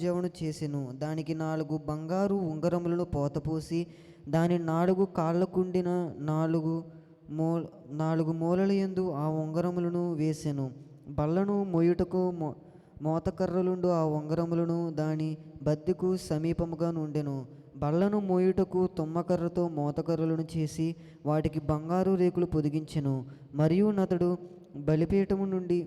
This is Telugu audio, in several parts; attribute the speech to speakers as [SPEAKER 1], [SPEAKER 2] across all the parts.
[SPEAKER 1] జవను చేసెను. దానికి 4 బంగారు ఉంగరములను పోతపోసి దాని 4 కాళ్ళకుండిన 4 మూలల యందు ఆ ఉంగరములను వేసెను. బల్లను మోయుటకు మోతకర్రలుండు ఆ ఉంగరములను దాని బద్దెకు సమీపముగా నుండెను. బల్లను మోయుటకు తుమ్మకర్రతో మోతకర్రలను చేసి వాటికి బంగారు రేకులు పొదిగించెను. మరియు నతడు బలిపీఠము నుండి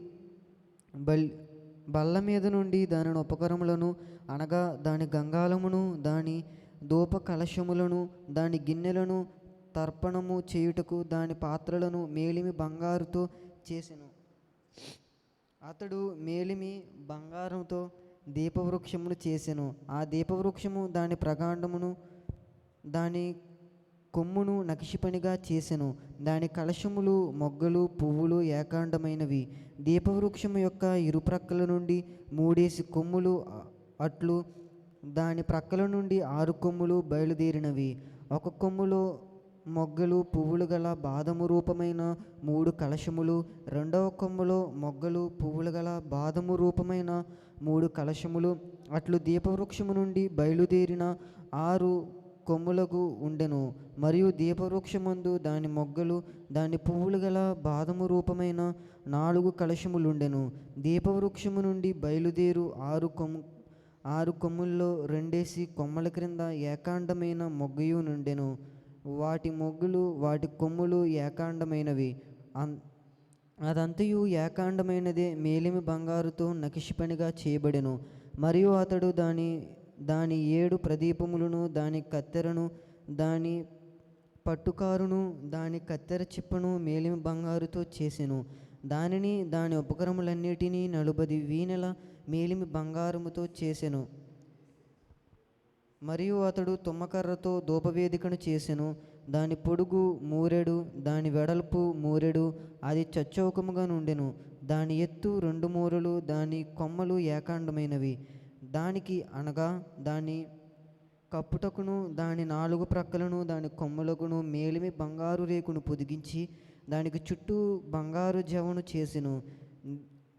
[SPEAKER 1] బల్ల మీద నుండి దాని ఉపకరములను అనగా దాని గంగాళమును, దాని ధూప కలశములను, దాని గిన్నెలను, తర్పణము చేయుటకు దాని పాత్రలను మేలిమి బంగారుతో చేసెను. అతడు మేలిమి బంగారంతో దీపవృక్షమును చేసెను. ఆ దీపవృక్షము దాని ప్రకాండమును దాని కొమ్మును నకిషిపనిగా చేసెను. దాని కలశములు, మొగ్గలు, పువ్వులు ఏకాండమైనవి. దీపవృక్షము యొక్క ఇరుప్రక్కల నుండి 3 కొమ్ములు అట్లు దాని ప్రక్కల నుండి 6 కొమ్ములు బయలుదేరినవి. ఒక కొమ్ములో మొగ్గలు పువ్వులు గల బాదము రూపమైన 3 కలశములు, రెండవ కొమ్ములో మొగ్గలు పువ్వులు గల బాదము రూపమైన 3 కలశములు అట్లు దీపవృక్షము నుండి బయలుదేరిన 6 కొమ్ములకు ఉండెను. మరియు దీపవృక్షమందు దాని మొగ్గలు దాని పువ్వులు గల బాదము రూపమైన 4 కలశములుండెను. దీపవృక్షము నుండి బయలుదేరు 6 కొమ్ముల్లో 2 కొమ్మల క్రింద ఏకాండమైన మొగ్గయు నుండెను. వాటి మొగ్గులు వాటి కొమ్ములు ఏకాండమైనవి. అదంతయు ఏకాండమైనదే మేలిమి బంగారుతో నకిషిపనిగా చేయబడెను. మరియు అతడు దాని 7 ప్రదీపములను, దాని కత్తెరను, దాని పట్టుకారును, దాని కత్తెర చిప్పను మేలిమి బంగారుతో చేసెను. దానిని దాని ఉపకరములన్నిటినీ 40 వీణెల మేలిమి బంగారముతో చేసెను. మరియు అతడు తుమ్మకర్రతో ధూపవేదికను చేసెను. దాని పొడుగు 3 ఏడు, దాని వెడల్పు 3 ఏడు, అది చచ్చౌకముగా నుండెను. దాని ఎత్తు 2 మూరలు, దాని కొమ్మలు ఏకాండమైనవి. దానికి అనగా దాని కప్పుటకును దాని 4 ప్రక్కలను దాని కొమ్మలకును మేలిమి బంగారు రేకును పొదిగించి దానికి చుట్టూ బంగారు జవను చేసెను.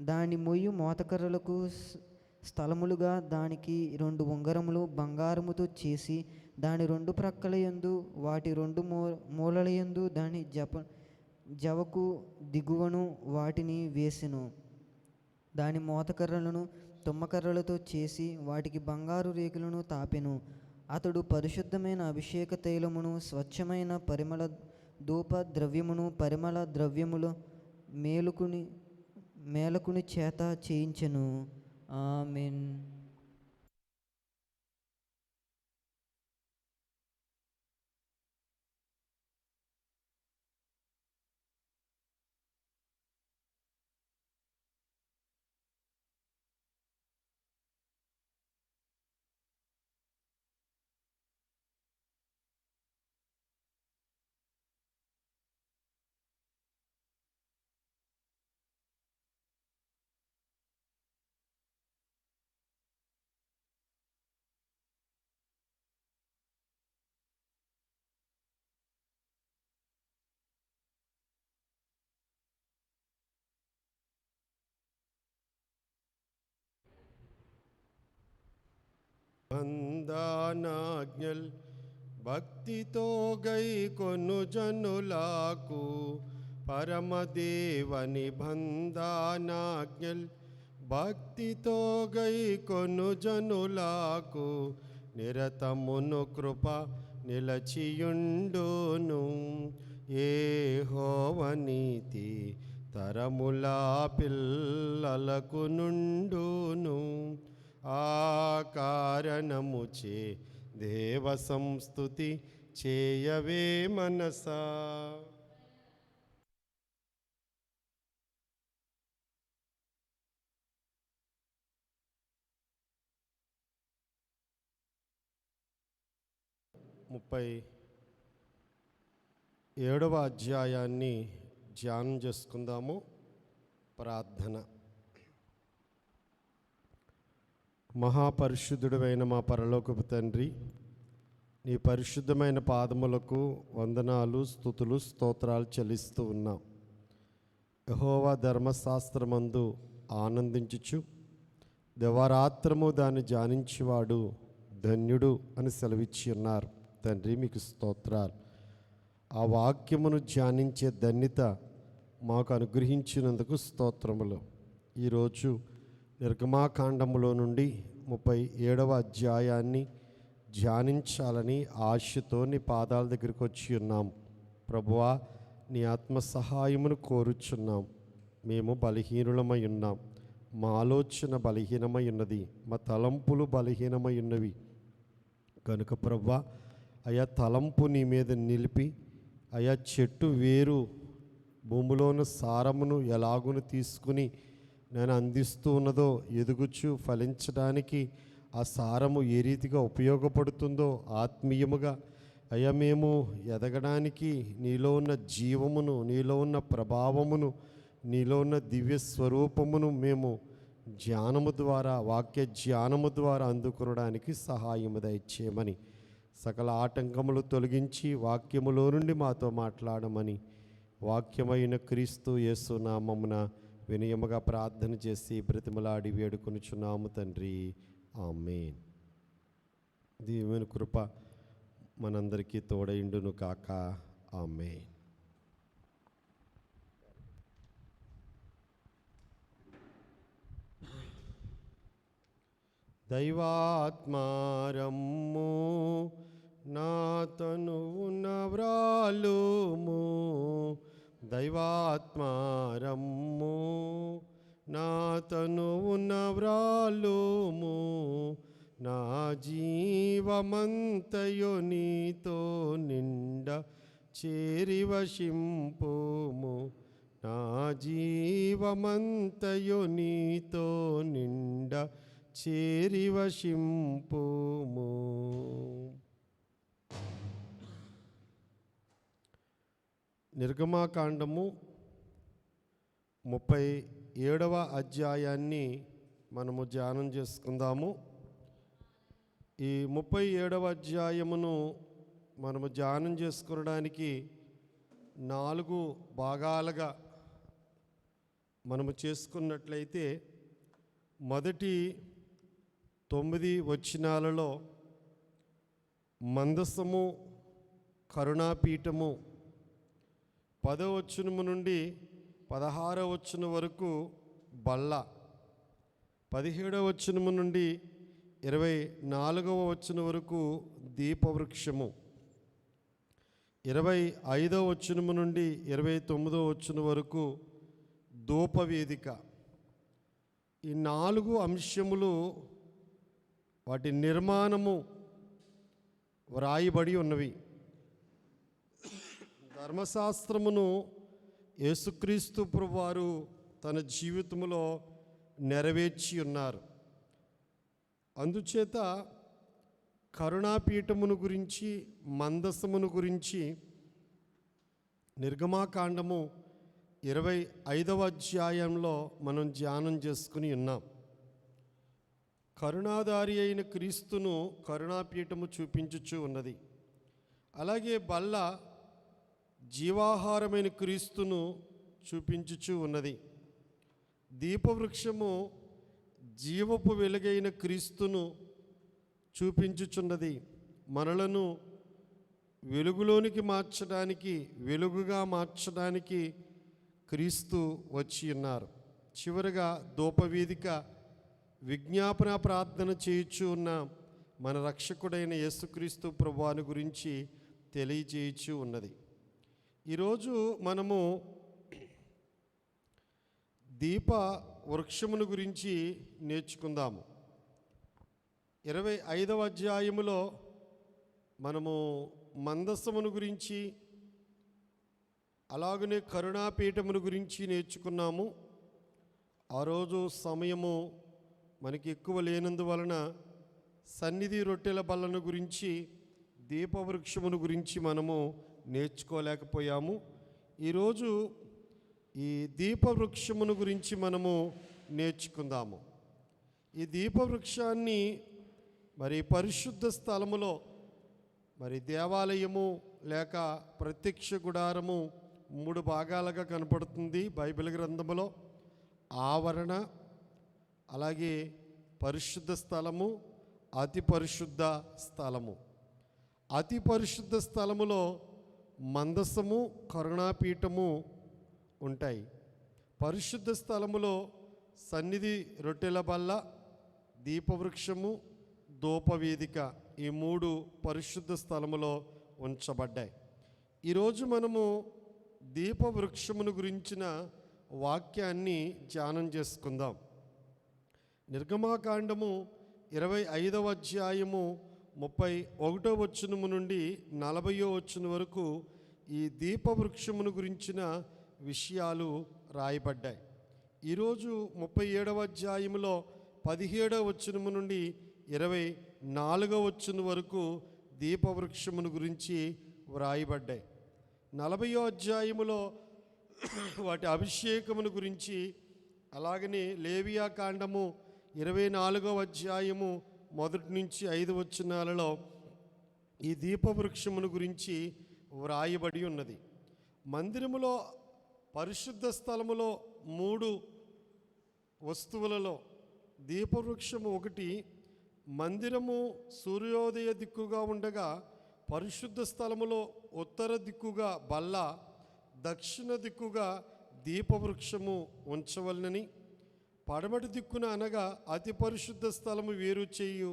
[SPEAKER 1] దాని మొయ్యి మోతకర్రలకు స్థలములుగా దానికి 2 ఉంగరములు బంగారముతో చేసి దాని 2 ప్రక్కల యందు వాటి 2 మూలల యందు దాని జవకు దిగువను వాటిని వేసెను. దాని మోతకర్రలను తుమ్మకర్రలతో చేసి వాటికి బంగారు రేకులను తాపెను. అతడు పరిశుద్ధమైన అభిషేక తైలమును, స్వచ్ఛమైన పరిమళ ధూప ద్రవ్యమును, పరిమళ ద్రవ్యములు మేలకుని చేత చేయించెను. ఆమేన్.
[SPEAKER 2] బంధానాజ్ఞల్ భక్తితో గై కొను జనులకు పరమదేవని బంధానాజ్ఞల్ భక్తితో గై కొను జనులకు నిరతమును కృప నిలచియుండును. యెహోవా నీతి తరములా పిల్లలకు నుండును. ఆ కారణముచే దేవ సంస్తుతి చేయవే మనసా. ముప్పై 7వ అధ్యాయాన్ని ధ్యానం చేసుకుందాము. ప్రార్థన. మహాపరిశుద్ధుడైన మా పరలోకపు తండ్రి, నీ పరిశుద్ధమైన పాదములకు వందనాలు, స్తుతులు, స్తోత్రాలు చెల్లిస్తూ ఉన్నాం. యెహోవా ధర్మశాస్త్రమందు ఆనందించుచు దివారాత్రము దాన్ని ధ్యానించేవాడు ధన్యుడు అని సెలవిచ్చి ఉన్నారు. తండ్రి మీకు స్తోత్రాలు. ఆ వాక్యమును ధ్యానించే ధన్యత మాకు అనుగ్రహించినందుకు స్తోత్రములు. ఈరోజు నిర్గమాకాండములో నుండి 37వ అధ్యాయాన్ని ధ్యానించాలని ఆశతో నీ పాదాల దగ్గరికి వచ్చి ఉన్నాం. ప్రభువా, నీ ఆత్మ సహాయమును కోరుచున్నాం. మేము బలహీనులమై ఉన్నాం. మా ఆలోచన బలహీనమై ఉన్నది, మా తలంపులు బలహీనమై ఉన్నవి కనుక ప్రభువా, అయా తలంపు నీ మీద నిలిపి, అయా చెట్టు వేరు భూమిలోని సారమును ఎలాగును తీసుకుని నేను అందిస్తూ ఉన్నదో ఎదుగుచు ఫలించడానికి ఆ సారము ఏ రీతిగా ఉపయోగపడుతుందో ఆత్మీయముగా అయ్యా మేము ఎదగడానికి నీలో ఉన్న జీవమును, నీలో ఉన్న ప్రభావమును, నీలో ఉన్న దివ్య స్వరూపమును మేము ధ్యానము ద్వారా, వాక్య ధ్యానము ద్వారా అందుకొనడానికి సహాయము దయచేయమని, సకల ఆటంకములు తొలగించి వాక్యములో నుండి మాతో మాట్లాడమని వాక్యమైన క్రీస్తు యేసు నామమున వినయముగా ప్రార్థన చేసి బ్రతిమలాడి వేడుకొనుచున్నాము తండ్రి. ఆమేన్. దేవుని కృప మనందరికీ తోడైండును కాక. ఆమేన్. దైవాత్మారమ్ము నా తనువున వ్రాలుము, దైవాత్మారమ్ము నా తనువున వ్రాలుము, నా జీవమంతయు నీతో నిండ చేరి వశింపుము, నా జీవమంతయు నీతో నిండ చేరి వశింపుము. నిర్గమాకాండము 37వ అధ్యాయాన్ని మనము ధ్యానం చేసుకుందాము. ఈ 37వ అధ్యాయమును మనము ధ్యానం చేసుకునడానికి 4 భాగాలుగా మనము చేసుకున్నట్లయితే, మొదటి 9 వచనాలలో మందసము, కరుణాపీఠము, 10వ వచనము నుండి 16వ వచనం వరకు బల్ల, 17వ వచనము నుండి 24వ వచనం వరకు దీపవృక్షము, 25వ వచనము నుండి 29వ వచనం వరకు ధూపవేదిక. ఈ 4 అంశములు వాటి నిర్మాణము వ్రాయబడి ఉన్నవి. ధర్మశాస్త్రమును యేసుక్రీస్తు ప్రభువారు తన జీవితంలో నెరవేర్చి ఉన్నారు. అందుచేత కరుణాపీఠమును గురించి, మందసమును గురించి నిర్గమాకాండము 25వ అధ్యాయంలో మనం ధ్యానం చేసుకుని ఉన్నాం. కరుణాధారి అయిన క్రీస్తును కరుణాపీఠము చూపించుచూ ఉన్నది. అలాగే బల్ల జీవాహారమైన క్రీస్తును చూపించుచూ ఉన్నది. దీపవృక్షము జీవపు వెలుగైన క్రీస్తును చూపించుచున్నది. మనలను వెలుగులోనికి మార్చడానికి, వెలుగుగా మార్చడానికి క్రీస్తు వచ్చి ఉన్నారు. చివరగా ధూపవేదిక విజ్ఞాపన ప్రార్థన చేయుచు ఉన్న మన రక్షకుడైన యేసుక్రీస్తు ప్రభువాని గురించి తెలియజేయచ్చు ఉన్నది. ఈరోజు మనము దీప వృక్షమును గురించి నేర్చుకుందాము. 25వ అధ్యాయములో మనము మందసమును గురించి, అలాగనే కరుణాపీఠమును గురించి నేర్చుకున్నాము. ఆ రోజు సమయము మనకి ఎక్కువ లేనందువలన సన్నిధి రొట్టెల బల్లను గురించి, దీపవృక్షమును గురించి మనము నేర్చుకోలేకపోయాము. ఈరోజు ఈ దీపవృక్షమును గురించి మనము నేర్చుకుందాము. ఈ దీపవృక్షాన్ని మరి పరిశుద్ధ స్థలములో, మరి దేవాలయము లేక ప్రత్యక్ష గుడారము 3 భాగాలుగా కనపడుతుంది బైబిల్ గ్రంథములో. ఆవరణ, అలాగే పరిశుద్ధ స్థలము, అతి పరిశుద్ధ స్థలము. అతి పరిశుద్ధ స్థలములో మందసము, కరుణాపీఠము ఉంటాయి. పరిశుద్ధ స్థలములో సన్నిధి, రొట్టెల బల్ల, దీపవృక్షము, ధూపవేదిక, ఈ 3 పరిశుద్ధ స్థలములో ఉంచబడ్డాయి. ఈరోజు మనము దీపవృక్షమును గురించిన వాక్యాన్ని ధ్యానం చేసుకుందాం. నిర్గమాకాండము 25వ అధ్యాయము 31వ వచనము నుండి 40వ వచనం వరకు ఈ దీపవృక్షమును గురించిన విషయాలు రాయబడ్డాయి. ఈరోజు 37వ అధ్యాయములో 17వ వచనము నుండి 24వ వచనం వరకు దీపవృక్షమును గురించి వ్రాయబడ్డాయి. 40వ అధ్యాయములో వాటి అభిషేకమును గురించి, అలాగనే లేవియా కాండము 24వ అధ్యాయము 1 నుంచి 5 వచనాలలో ఈ దీపవృక్షమును గురించి వ్రాయబడి ఉన్నది. మందిరములో, పరిశుద్ధ స్థలములో 3 వస్తువులలో దీపవృక్షము ఒకటి. మందిరము సూర్యోదయ దిక్కుగా ఉండగా, పరిశుద్ధ స్థలములో ఉత్తర దిక్కుగా బల్ల, దక్షిణ దిక్కుగా దీపవృక్షము ఉంచవలనని, పడమటి దిక్కున అనగా అతి పరిశుద్ధ స్థలము వేరు చేయు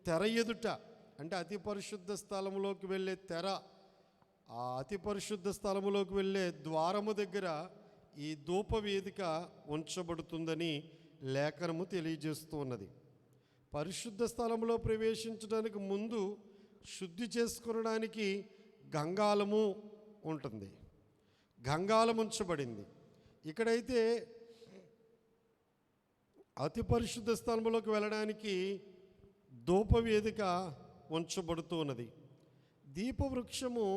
[SPEAKER 2] తెర ఎదుట, అంటే అతి పరిశుద్ధ స్థలములోకి వెళ్ళే తెర, ఆ అతి పరిశుద్ధ స్థలములోకి వెళ్ళే ద్వారము దగ్గర ఈ ధూపవేదిక ఉంచబడుతుందని లేఖనము తెలియజేస్తూ ఉన్నది. పరిశుద్ధ స్థలములో ప్రవేశించడానికి ముందు శుద్ధి చేసుకొనడానికి గంగాళము ఉంటుంది. గంగాళం ఉంచబడింది. ఇక్కడైతే అతి పరిశుద్ధ స్థలములోకి వెళ్ళడానికి ధూపవేదిక ఉంచబడుతూ ఉన్నది. దీపవృక్షము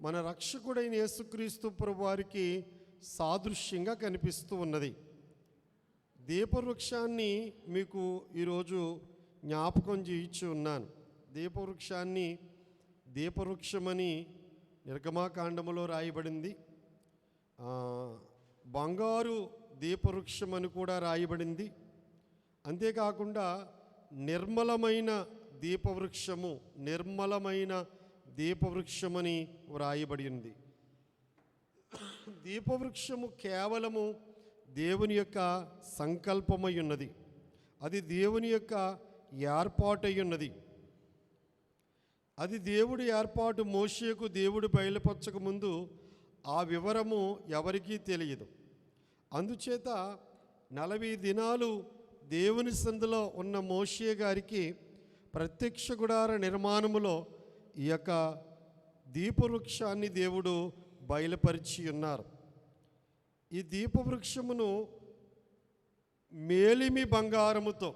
[SPEAKER 2] మన రక్షకుడైన యేసుక్రీస్తు ప్రభువారికి సాదృశ్యంగా కనిపిస్తూ ఉన్నది. దీపవృక్షాన్ని మీకు ఈరోజు జ్ఞాపకం చేయించి ఉన్నాను. దీపవృక్షాన్ని దీపవృక్షమని నిర్గమాకాండములో రాయబడింది. బంగారు దీపవృక్షమని కూడా రాయబడింది. అంతేకాకుండా నిర్మలమైన దీపవృక్షము, నిర్మలమైన దీపవృక్షమని వ్రాయబడి ఉంది. దీపవృక్షము కేవలము దేవుని యొక్క సంకల్పమై ఉన్నది. అది దేవుని యొక్క ఏర్పాటై ఉన్నది. అది దేవుడి ఏర్పాటు. మోషేకు దేవుడు బయలుపరచక ముందు ఆ వివరము ఎవరికీ తెలియదు. అందుచేత 40 దినాలు దేవుని సందులో ఉన్న మోషే గారికి ప్రత్యక్ష గుడార నిర్మాణములో ఈ యొక్క దీపవృక్షాన్ని దేవుడు బయలుపరిచి ఉన్నారు. ఈ దీపవృక్షమును మేలిమి బంగారముతో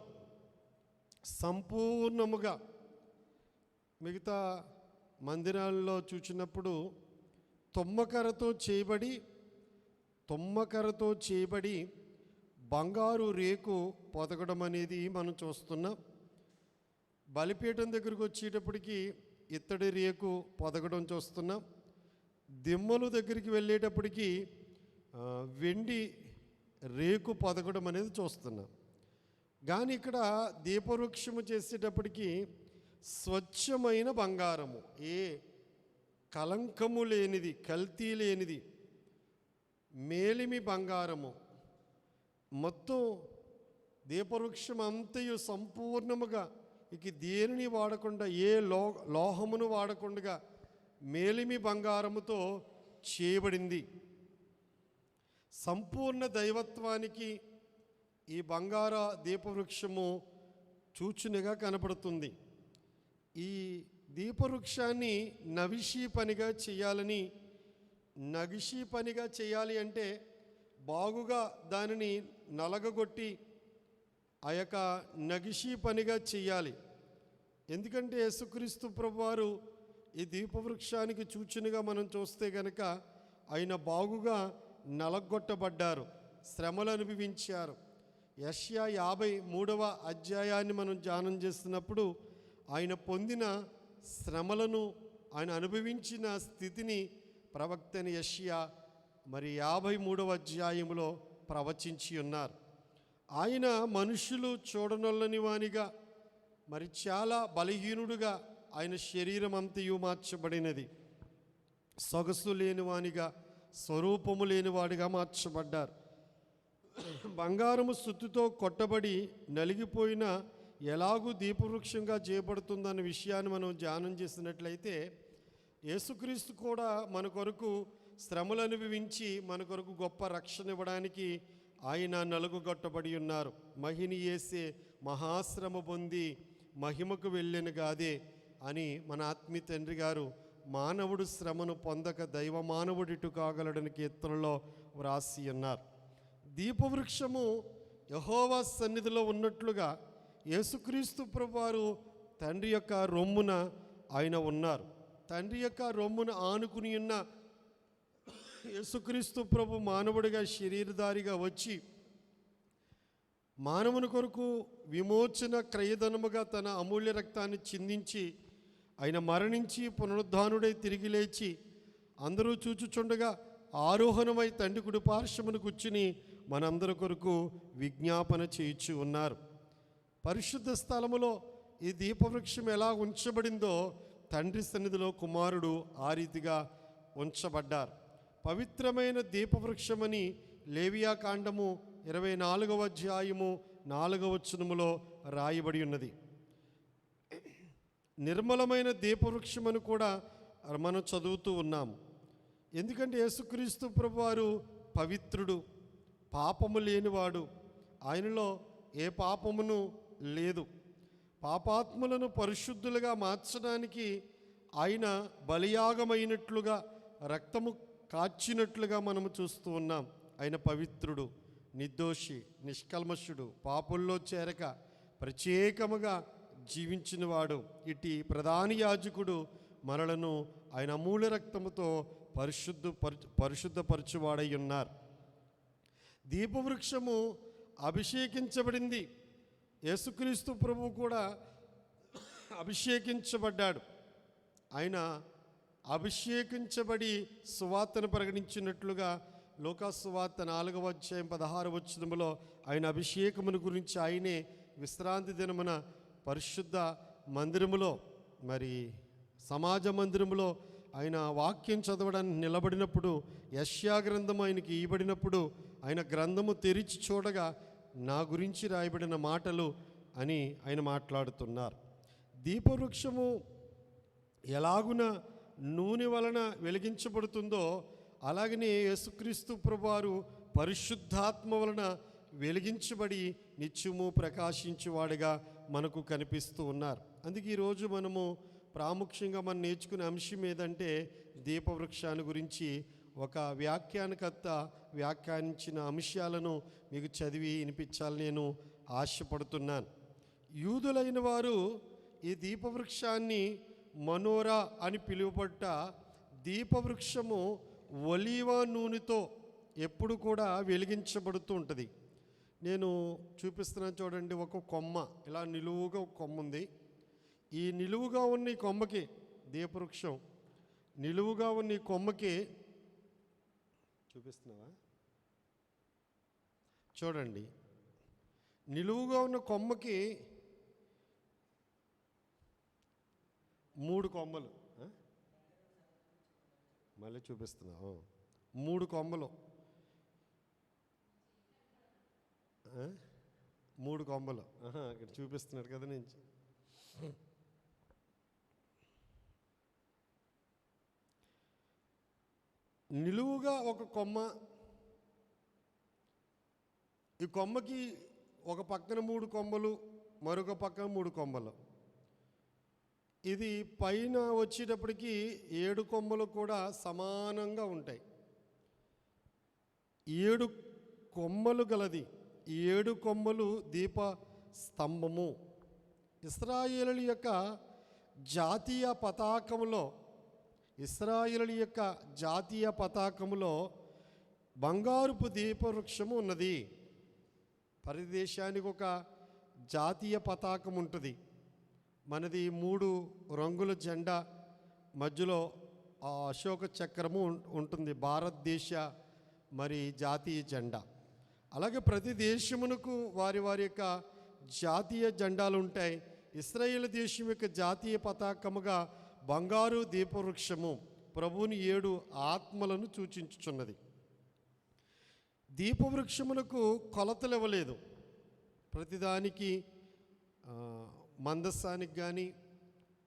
[SPEAKER 2] సంపూర్ణముగా, మిగతా మందిరాల్లో చూచినప్పుడు తుమ్మకరతో చేయబడి బంగారు రేకు పొదగడం అనేది మనం చూస్తున్నాం. బలిపీఠం దగ్గరకు వచ్చేటప్పటికి ఇత్తడి రేకు పొదగడం చూస్తున్నాం. దిమ్మలు దగ్గరికి వెళ్ళేటప్పటికి వెండి రేకు పొదగడం అనేది చూస్తున్నాం. కానీ ఇక్కడ దీపవృక్షము చేసేటప్పటికి స్వచ్ఛమైన బంగారము, ఏ కలంకము లేనిది, కల్తీ లేనిది మేలిమి బంగారము, మొత్తం దీపవృక్షం అంతయు సంపూర్ణముగా ఇక దేనిని వాడకుండా, ఏ లోహమును వాడకుండా మేలిమి బంగారముతో చేయబడింది. సంపూర్ణ దైవత్వానికి ఈ బంగార దీపవృక్షము సూచనగా కనపడుతుంది. ఈ దీపవృక్షాన్ని నగిషీ పనిగా చేయాలి అంటే బాగుగా దానిని నలగగొట్టి ఆ యొక్క నగిషీ పనిగా చేయాలి. ఎందుకంటే యేసుక్రీస్తు ప్రభువారు ఈ దీపవృక్షానికి సూచనగా మనం చూస్తే కనుక ఆయన బాగుగా నలగొట్టబడ్డారు, శ్రమలు అనుభవించారు. యెషయా 53వ అధ్యాయాన్ని మనం ధ్యానం చేస్తున్నప్పుడు ఆయన పొందిన శ్రమలను, ఆయన అనుభవించిన స్థితిని ప్రవక్త అయిన యెషయా 53వ అధ్యాయంలో ప్రవచించి ఉన్నారు. ఆయన మనుషులు చూడనొల్లని వానిగా, మరి చాలా బలహీనుడుగా ఆయన శరీరం అంతయు మార్చబడినది. సొగసు లేనివానిగా, స్వరూపము లేనివాడిగా మార్చబడ్డారు. బంగారము సుత్తితో కొట్టబడి నలిగిపోయిన ఎలాగూ దీపవృక్షంగా చేయబడుతుందన్న విషయాన్ని మనం ధ్యానం చేసినట్లయితే, యేసుక్రీస్తు కూడా మన కొరకు శ్రమలు అనుభవించి మన కొరకు గొప్ప రక్షణ ఇవ్వడానికి ఆయన నలుగుగొట్టబడి ఉన్నారు. మహిని యేసే మహాశ్రమ పొంది మహిమకు వెళ్ళెను గాదే అని మన ఆత్మీయ తండ్రి గారు మానవుడు శ్రమను పొందక దైవ మానవుడిటు కాగలడని కీర్తనలో వ్రాసి ఉన్నారు. దీపవృక్షము యెహోవా సన్నిధిలో ఉన్నట్లుగా యేసుక్రీస్తు ప్రభువారు తండ్రి యొక్క రొమ్మున ఆయన ఉన్నారు. తండ్రి యొక్క రొమ్మున ఆనుకుని ఉన్న యేసుక్రీస్తు ప్రభు మానవుడిగా శరీరధారిగా వచ్చి మానవుని కొరకు విమోచన క్రయధనముగా తన అమూల్య రక్తాన్ని చిందించి ఆయన మరణించి పునరుద్ధానుడై తిరిగి లేచి అందరూ చూచుచుండగా ఆరోహణమై తండ్రి కుడి పార్శ్వమును కూర్చుని మనందరి కొరకు విజ్ఞాపన చేయించి ఉన్నారు. పరిశుద్ధ స్థలములో ఈ దీపవృక్షం ఎలా ఉంచబడిందో తండ్రి సన్నిధిలో కుమారుడు ఆ రీతిగా ఉంచబడ్డారు. పవిత్రమైన దీపవృక్షమని లేవియా కాండము 24వ అధ్యాయము 4వ వచనములో రాయబడి ఉన్నది. నిర్మలమైన దీపవృక్షమని కూడా మనం చదువుతూ ఉన్నాము. ఎందుకంటే యేసుక్రీస్తు ప్రభువారు పవిత్రుడు, పాపము లేనివాడు. ఆయనలో ఏ పాపమును లేదు. పాపాత్ములను పరిశుద్ధులుగా మార్చడానికి ఆయన బలియాగమైనట్లుగా రక్తము కాచినట్లుగా మనము చూస్తూ ఉన్నాం. ఆయన పవిత్రుడు, నిర్దోషి, నిష్కల్మషుడు, పాపుల్లో చేరక ప్రత్యేకముగా జీవించినవాడు. ఇటు ప్రధాన యాజకుడు మనలను ఆయన అమూల్య రక్తముతో పరిశుద్ధపరచువాడై ఉన్నారు. దీపవృక్షము అభిషేకించబడింది. యేసుక్రీస్తు ప్రభువు కూడా అభిషేకించబడ్డాడు. ఆయన అభిషేకించబడి సువార్తను ప్రకటించినట్లుగా లూకా సువార్త 4వ అధ్యాయం 16వ వచనములో ఆయన అభిషేకమును గురించి ఆయనే విశ్రాంతి దినమున పరిశుద్ధ మందిరములో, మరి సమాజ మందిరములో ఆయన వాక్యం చదవడానికి నిలబడినప్పుడు, యెషయా గ్రంథం ఆయనకి ఇవ్వబడినప్పుడు ఆయన గ్రంథము తెరిచి చూడగా నా గురించి రాయబడిన మాటలు అని ఆయన మాట్లాడుతున్నారు. దీపవృక్షము ఎలాగున నూనె వలన వెలిగించబడుతుందో అలాగనే యేసుక్రీస్తు ప్రభువారు పరిశుద్ధాత్మ వలన వెలిగించబడి నిత్యము ప్రకాశించేవాడిగా మనకు కనిపిస్తూ ఉన్నారు. అందుకే ఈరోజు మనము ప్రాముఖ్యంగా మనం నేర్చుకునే అంశం ఏదంటే దీపవృక్షాన్ని గురించి ఒక వ్యాఖ్యానకర్త వ్యాఖ్యానించిన అంశాలను మీకు చదివి వినిపించాలని నేను ఆశపడుతున్నాను. యూదులైన వారు ఈ దీపవృక్షాన్ని మనోరా అని పిలువబడ్డ దీపవృక్షము ఒలీవ నూనెతో ఎప్పుడు కూడా వెలిగించబడుతూ ఉంటుంది. నేను చూపిస్తున్నాను చూడండి. ఒక కొమ్మ ఇలా నిలువుగా ఒక కొమ్మ ఉంది. ఈ నిలువుగా ఉన్న ఈ కొమ్మకి, దీపవృక్షం నిలువుగా ఉన్న ఈ కొమ్మకి చూపిస్తున్నావా చూడండి. నిలువుగా ఉన్న కొమ్మకి 3 కొమ్మలు. మళ్ళీ చూపిస్తున్నా. 3 కొమ్మలు, 3 కొమ్మలు ఇక్కడ చూపిస్తున్నాడు కదా. నేను నిలువుగా ఒక కొమ్మ, ఈ కొమ్మకి ఒక పక్కన 3 కొమ్మలు, మరొక పక్కన 3 కొమ్మలు. ఇది పైన వచ్చేటప్పటికి 7 కొమ్మలు కూడా సమానంగా ఉంటాయి. 7 కొమ్మలు గలది. 7 కొమ్మలు దీప స్తంభము. ఇశ్రాయేలుల యొక్క జాతీయ పతాకములో, ఇశ్రాయేలుల యొక్క జాతీయ పతాకములో బంగారుపు దీపవృక్షము ఉన్నది. ప్రతి దేశానికి ఒక జాతీయ పతాకం ఉంటుంది. మనది 3 రంగుల జెండా, మధ్యలో అశోక చక్రము ఉంటుంది. భారతదేశ మరి జాతీయ జెండా. అలాగే ప్రతి దేశమునకు వారి వారి యొక్క జాతీయ జెండాలు ఉంటాయి. ఇశ్రాయేలు దేశం యొక్క జాతీయ పతాకముగా బంగారు దీపవృక్షము ప్రభువుని 7 ఆత్మలను సూచించుచున్నది. దీపవృక్షమునకు కొలతలు ఇవ్వలేదు. ప్రతిదానికి మందస్సానికి కానీ,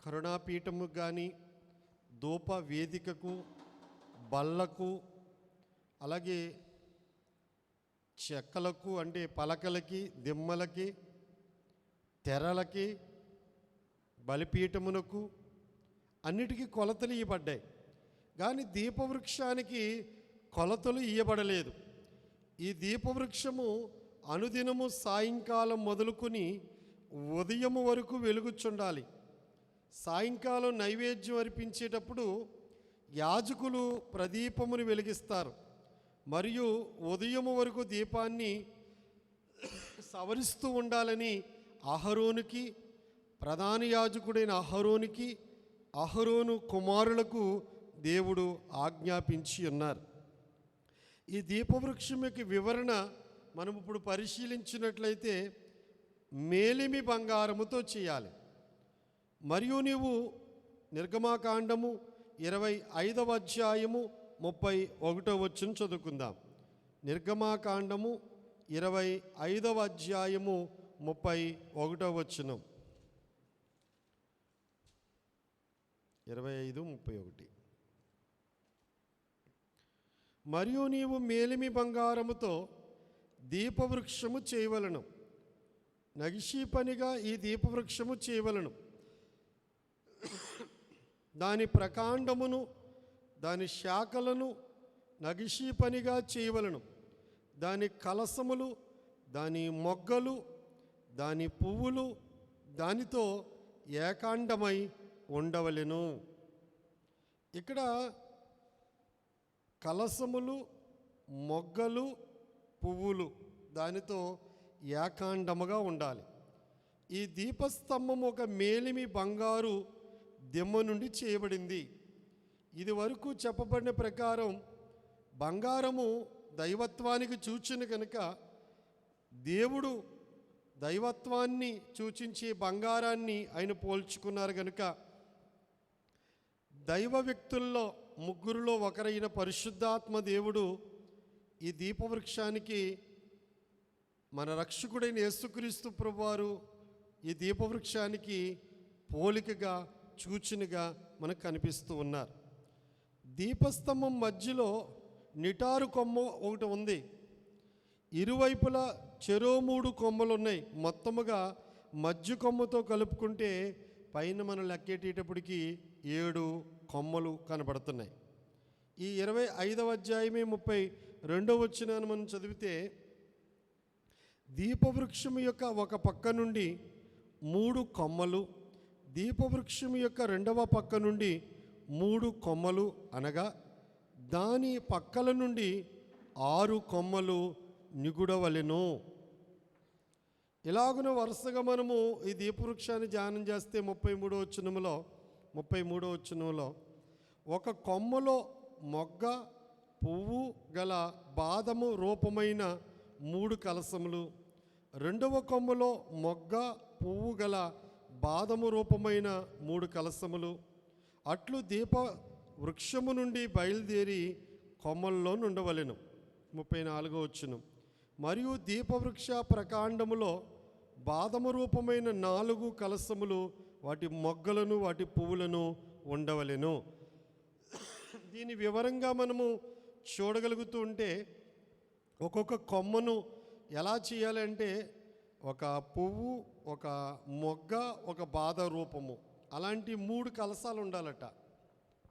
[SPEAKER 2] కరుణాపీఠముకు కానీ, ధూప వేదికకు, బల్లకు, అలాగే చెక్కలకు అంటే పలకలకి, దిమ్మలకి, తెరలకి, బలిపీఠమునకు అన్నిటికీ కొలతలు ఇవ్వబడ్డాయి. కానీ దీపవృక్షానికి కొలతలు ఇవ్వబడలేదు. ఈ దీపవృక్షము అనుదినము సాయంకాలం మొదలుకొని ఉదయం వరకు వెలుగుచుండాలి. సాయంకాలం నైవేద్యం అర్పించేటప్పుడు యాజకులు ప్రదీపమును వెలిగిస్తారు. మరియు ఉదయం వరకు దీపాన్ని సవరిస్తూ ఉండాలని అహరోనుకి, ప్రధాన యాజకుడైన అహరోనుకి, అహరోను కుమారులకు దేవుడు ఆజ్ఞాపించి ఉన్నారు. ఈ దీపవృక్షం యొక్క వివరణ మనం ఇప్పుడు పరిశీలించినట్లయితే మేలిమి బంగారముతో చేయాలి. మరియు నీవు నిర్గమాకాండము 25వ అధ్యాయము 31వ వచనం చదువుకుందాం. నిర్గమాకాండము 25వ అధ్యాయము 31వ వచనం. 25:31. మరియు నీవు మేలిమి బంగారముతో దీపవృక్షము చేయవలను. నగిషీ పనిగా ఈ దీపవృక్షము చేయవలను. దాని ప్రకాండమును, దాని శాఖలను నగిషీ పనిగా చేయవలను. దాని కలసములు, దాని మొగ్గలు, దాని పువ్వులు దానితో ఏకాండమై ఉండవలెను. ఇక్కడ కలసములు, మొగ్గలు, పువ్వులు దానితో ఏకాండముగా ఉండాలి. ఈ దీపస్తంభం ఒక మేలిమి బంగారు దిమ్మ నుండి చేయబడింది. ఇది వరకు చెప్పబడిన ప్రకారం బంగారము దైవత్వానికి సూచన కనుక దేవుడు దైవత్వాన్ని సూచించే బంగారాన్ని ఆయన పోల్చుకున్నారు కనుక దైవ వ్యక్తుల్లో ముగ్గురులో ఒకరైన పరిశుద్ధాత్మ దేవుడు ఈ దీపవృక్షానికి మన రక్షకుడైన యేసుక్రీస్తు ప్రభువారు ఈ దీపవృక్షానికి పోలికగా, సూచనగా మనకు కనిపిస్తూ ఉన్నారు. దీపస్తంభం మధ్యలో నిటారు కొమ్మ ఒకటి ఉంది. ఇరువైపులా చెరో 3 కొమ్మలు ఉన్నాయి. మొత్తముగా మధ్య కొమ్మతో కలుపుకుంటే పైన మనం లెక్కేటప్పటికి 7 కొమ్మలు కనబడుతున్నాయి. ఈ 25వ అధ్యాయమే 32వ వచనాన్ని మనం చదివితే దీపవృక్షం యొక్క ఒక పక్క నుండి 3 కొమ్మలు, దీపవృక్షం యొక్క రెండవ పక్క నుండి 3 కొమ్మలు అనగా దాని పక్కల నుండి 6 కొమ్మలు నిగుడవలెను. ఇలాగున వరుసగా మనము ఈ దీపవృక్షాన్ని ధ్యానం చేస్తే 33వ వచనంలో ఒక కొమ్మలో మొగ్గ, పువ్వు గల బాదము రూపమైన 3 కలసములు, రెండవ కొమ్మలో మొగ్గ, పువ్వు గల బాదము రూపమైన 3 కలసములు అట్లు దీప వృక్షము నుండి బయలుదేరి కొమ్మల్లో నుండవలెను. 34వ వచనం. మరియు దీపవృక్ష ప్రకాండములో బాదము రూపమైన 4 కలసములు వాటి మొగ్గలను, వాటి పువ్వులను ఉండవలెను. దీని వివరంగా మనము చూడగలుగుతూ ఉంటే ఒక్కొక్క కొమ్మను ఎలా చేయాలంటే ఒక పువ్వు, ఒక మొగ్గ, ఒక బాధ రూపము అలాంటి 3 కలసాలు ఉండాలట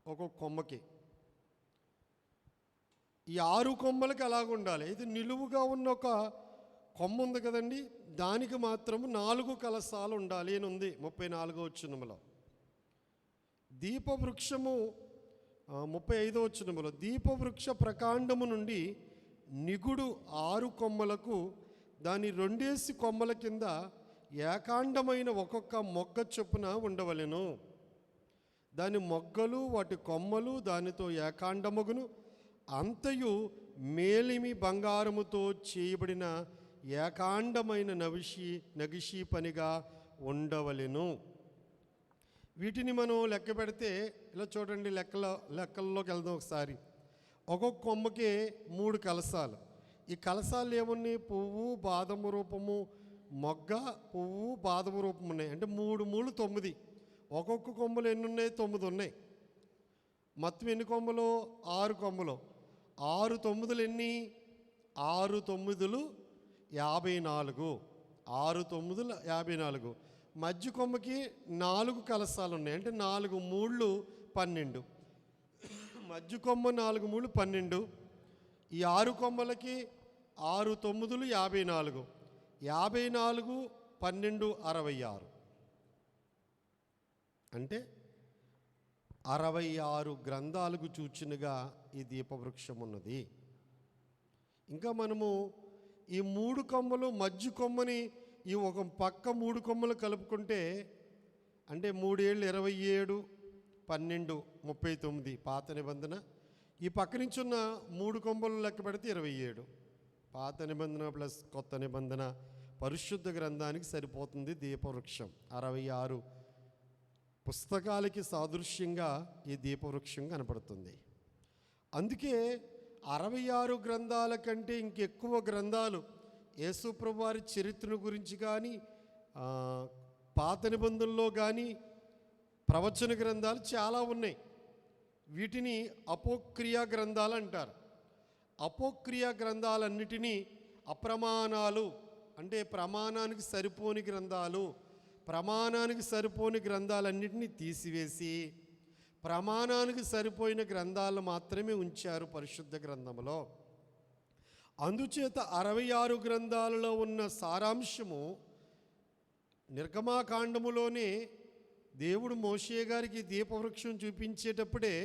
[SPEAKER 2] ఒక్కొక్క కొమ్మకి. ఈ 6 కొమ్మలకి అలాగ ఉండాలి. ఇది నిలువుగా ఉన్న ఒక కొమ్మ ఉంది కదండి, దానికి మాత్రము 4 కలసాలు ఉండాలి అని ఉంది 34వ వచనములో. దీపవృక్షము 35వ వచనములో దీపవృక్ష ప్రకాండము నుండి నిగుడు 6 కొమ్మలకు దాని 2 కొమ్మల కింద ఏకాండమైన ఒక్కొక్క మొగ్గ చొప్పున ఉండవలెను. దాని మొగ్గలు, వాటి కొమ్మలు దానితో ఏకాండమగును. అంతయు మేలిమి బంగారముతో చేయబడిన ఏకాండమైన నగిషీ పనిగా ఉండవలెను. వీటిని మనం లెక్క పెడితే ఇలా చూడండి, లెక్కల్లోకి వెళ్దాం ఒకసారి. ఒక్కొక్క కొమ్మకి 3 కలశాలు. ఈ కలశాలు ఏమున్నాయి? పువ్వు, బాదము రూపము, మొగ్గ, పువ్వు, బాదము రూపం ఉన్నాయి. అంటే 3 3 9. ఒక్కొక్క కొమ్మలు ఎన్ని ఉన్నాయి? 9 ఉన్నాయి. మొత్తం ఎన్ని కొమ్మలు? 6 కొమ్మలు. 6 9లు ఎన్ని? 6 9లు 54. 6 9లు 54. మధ్య కొమ్మకి 4 కలశాలు ఉన్నాయి. అంటే 4 3 12. మధ్య కొమ్మ 4 3 12. ఈ 6 కొమ్మలకి 6 9లు 54. 54 12 66. అంటే 66 గ్రంథాలకు సూచనగా ఈ దీపవృక్షం ఉన్నది. ఇంకా మనము ఈ 3 కొమ్మలు, మధ్య కొమ్మని ఈ ఒక పక్క 3 కొమ్మలు కలుపుకుంటే అంటే 3 ఏళ్ళు 27, 12 39 పాత నిబంధన. ఈ పక్క నుంచి ఉన్న 3 కొమ్మలు లెక్క పెడితే 27. పాత నిబంధన ప్లస్ కొత్త నిబంధన పరిశుద్ధ గ్రంథానికి సరిపోతుంది దీపవృక్షం. 66 పుస్తకాలకి సాదృశ్యంగా ఈ దీపవృక్షం కనపడుతుంది. అందుకే 66 గ్రంథాల కంటే ఇంకెక్కువ గ్రంథాలు యేసుప్రభు వారి చరిత్రను గురించి కానీ, పాత నిబంధనలో కానీ ప్రవచన గ్రంథాలు చాలా ఉన్నాయి. వీటిని అపోక్రియా గ్రంథాలు అంటారు. అపోక్రియా గ్రంథాలన్నిటినీ అప్రమాణాలు అంటే ప్రమాణానికి సరిపోని గ్రంథాలు, ప్రమాణానికి సరిపోని గ్రంథాలన్నిటినీ తీసివేసి ప్రమాణానికి సరిపోయిన గ్రంథాలు మాత్రమే ఉంచారు పరిశుద్ధ గ్రంథంలో. అందుచేత 66 గ్రంథాలలో ఉన్న సారాంశము నిర్గమాకాండములోనే దేవుడు మోషే గారికి దీపవృక్షం చూపించేటప్పుడే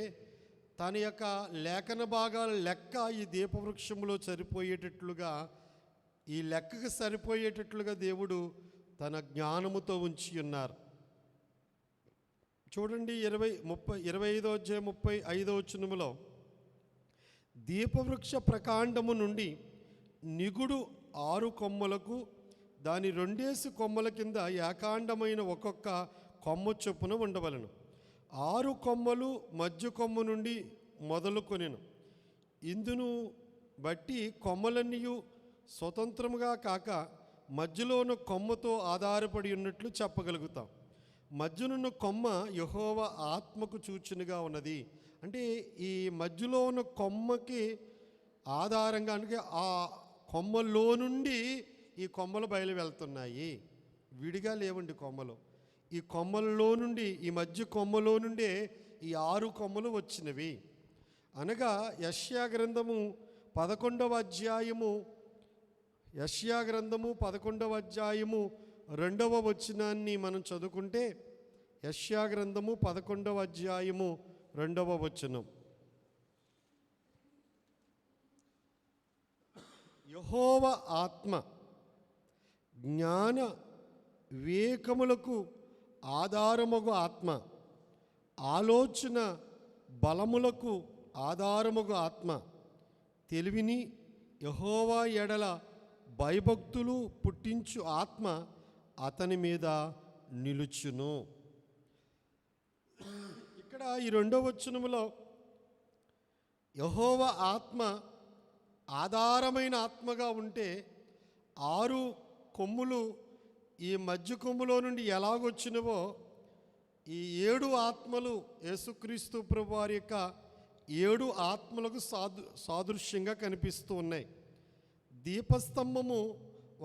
[SPEAKER 2] తన యొక్క లేఖన భాగాల లెక్క ఈ దీపవృక్షంలో సరిపోయేటట్లుగా, ఈ లెక్కకు సరిపోయేటట్లుగా దేవుడు తన జ్ఞానముతో ఉంచి ఉన్నారు. చూడండి 25వ అధ్యాయం 35వ వచనములో దీపవృక్ష ప్రకాండము నుండి నిగుడు 6 కొమ్మలకు దాని 2 కొమ్మల కింద ఏకాండమైన ఒక్కొక్క కొమ్మ చొప్పున ఉండవలను. 6 కొమ్మలు మధ్య కొమ్మ నుండి మొదలుకొనెను. ఇందును బట్టి కొమ్మలన్నీ స్వతంత్రముగా కాక మధ్యలోని కొమ్మతో ఆధారపడి ఉన్నట్లు చెప్పగలుగుతాం. మధ్యనున్న కొమ్మ యెహోవా ఆత్మకు సూచనగా ఉన్నది. అంటే ఈ మధ్యలో ఉన్న కొమ్మకి ఆధారంగా, అంటే ఆ కొమ్మలో నుండి ఈ కొమ్మలు బయలు వెళ్తున్నాయి. విడిగా లేవండి కొమ్మలు. ఈ కొమ్మల్లో నుండి, ఈ మధ్య కొమ్మలో నుండే ఈ 6 కొమ్మలు వచ్చినవి. అనగా యెషయా గ్రంథము 11వ అధ్యాయము 2వ వచనాన్ని మనం చదువుకుంటే, యెషయా గ్రంథము 11వ అధ్యాయము 2వ వచనం. యెహోవా ఆత్మ జ్ఞాన వివేకములకు ఆధారముగు ఆత్మ, ఆలోచన బలములకు ఆధారముగు ఆత్మ, తెలివిని యెహోవా ఎడల భయభక్తులు పుట్టించు ఆత్మ అతని మీద నిలుచును. ఇక్కడ ఈ 2వ వచనములో యెహోవా ఆత్మ ఆధారమైన ఆత్మగా ఉంటే 6 కొమ్ములు ఈ మధ్య కొమ్ములో నుండి ఎలాగొచ్చినవో ఈ 7 ఆత్మలు యేసుక్రీస్తు ప్రభు వారి యొక్క 7 ఆత్మలకు సాదృశ్యంగా కనిపిస్తూ ఉన్నాయి. దీపస్తంభము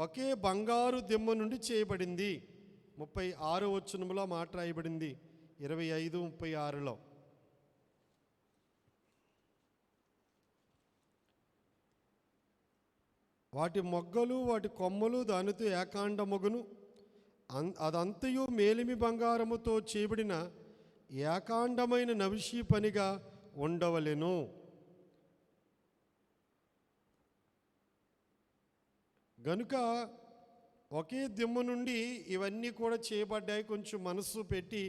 [SPEAKER 2] ఒకే బంగారు దిమ్మ నుండి చేయబడింది. 36వ వచనములో మాట రాయబడింది 25, 36లో. వాటి మొగ్గలు వాటి కొమ్మలు దానితో ఏకాండమగును. అదంతయు మేలిమి బంగారముతో చేయబడిన ఏకాండమైన నవిషీ పనిగా ఉండవలెను. గనుక ఒకే దిమ్మ నుండి ఇవన్నీ కూడా చేయబడ్డాయి. కొంచెం మనస్సు పెట్టి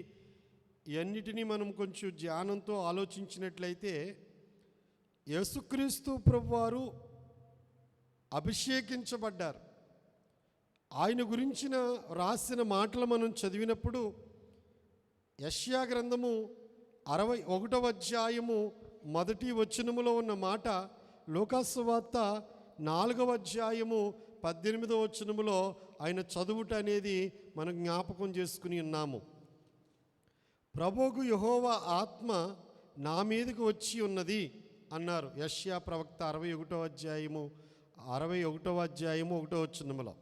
[SPEAKER 2] ఇవన్నిటినీ మనం కొంచెం ధ్యానంతో ఆలోచించినట్లయితే యేసుక్రీస్తు ప్రభువారు అభిషేకించబడ్డారు. ఆయన గురించిన రాసిన మాటలు మనం చదివినప్పుడు యెషయా గ్రంథము 61వ అధ్యాయము 1వ వచనములో ఉన్న మాట లూకాసు వార్త 4వ అధ్యాయము 18వ వచనములో ఆయన చదువుట అనేది మనం జ్ఞాపకం చేసుకుని ఉన్నాము. ప్రభువుకు యెహోవా ఆత్మ నా మీదకు వచ్చి ఉన్నది అన్నారు యెషయా ప్రవక్త 61వ అధ్యాయము 1వ వచనములో.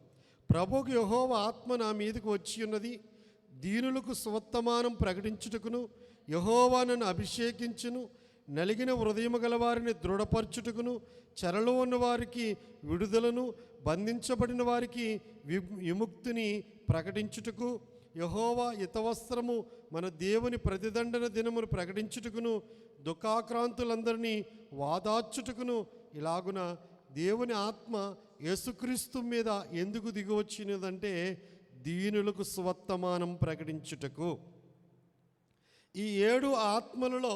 [SPEAKER 2] ప్రభువుకు యెహోవా ఆత్మ నా మీదకు వచ్చి ఉన్నది, దీనులకు సువర్తమానం ప్రకటించుటకును, యెహోవా నన్ను అభిషేకించును, నలిగిన హృదయము గలవారిని దృఢపరచుటకును, చెరలో ఉన్న వారికి విడుదలను, బంధించబడిన వారికి విముక్తిని ప్రకటించుటకు, యెహోవా హితవస్త్రము మన దేవుని ప్రతిదండన దినమును ప్రకటించుటకును, దుఃఖాక్రాంతులందరినీ వాదార్చుటకును, ఇలాగున దేవుని ఆత్మ యేసుక్రీస్తు మీద ఎందుకు దిగివచ్చినదంటే దీనులకు సువర్తమానం ప్రకటించుటకు. ఈ 7 ఆత్మలలో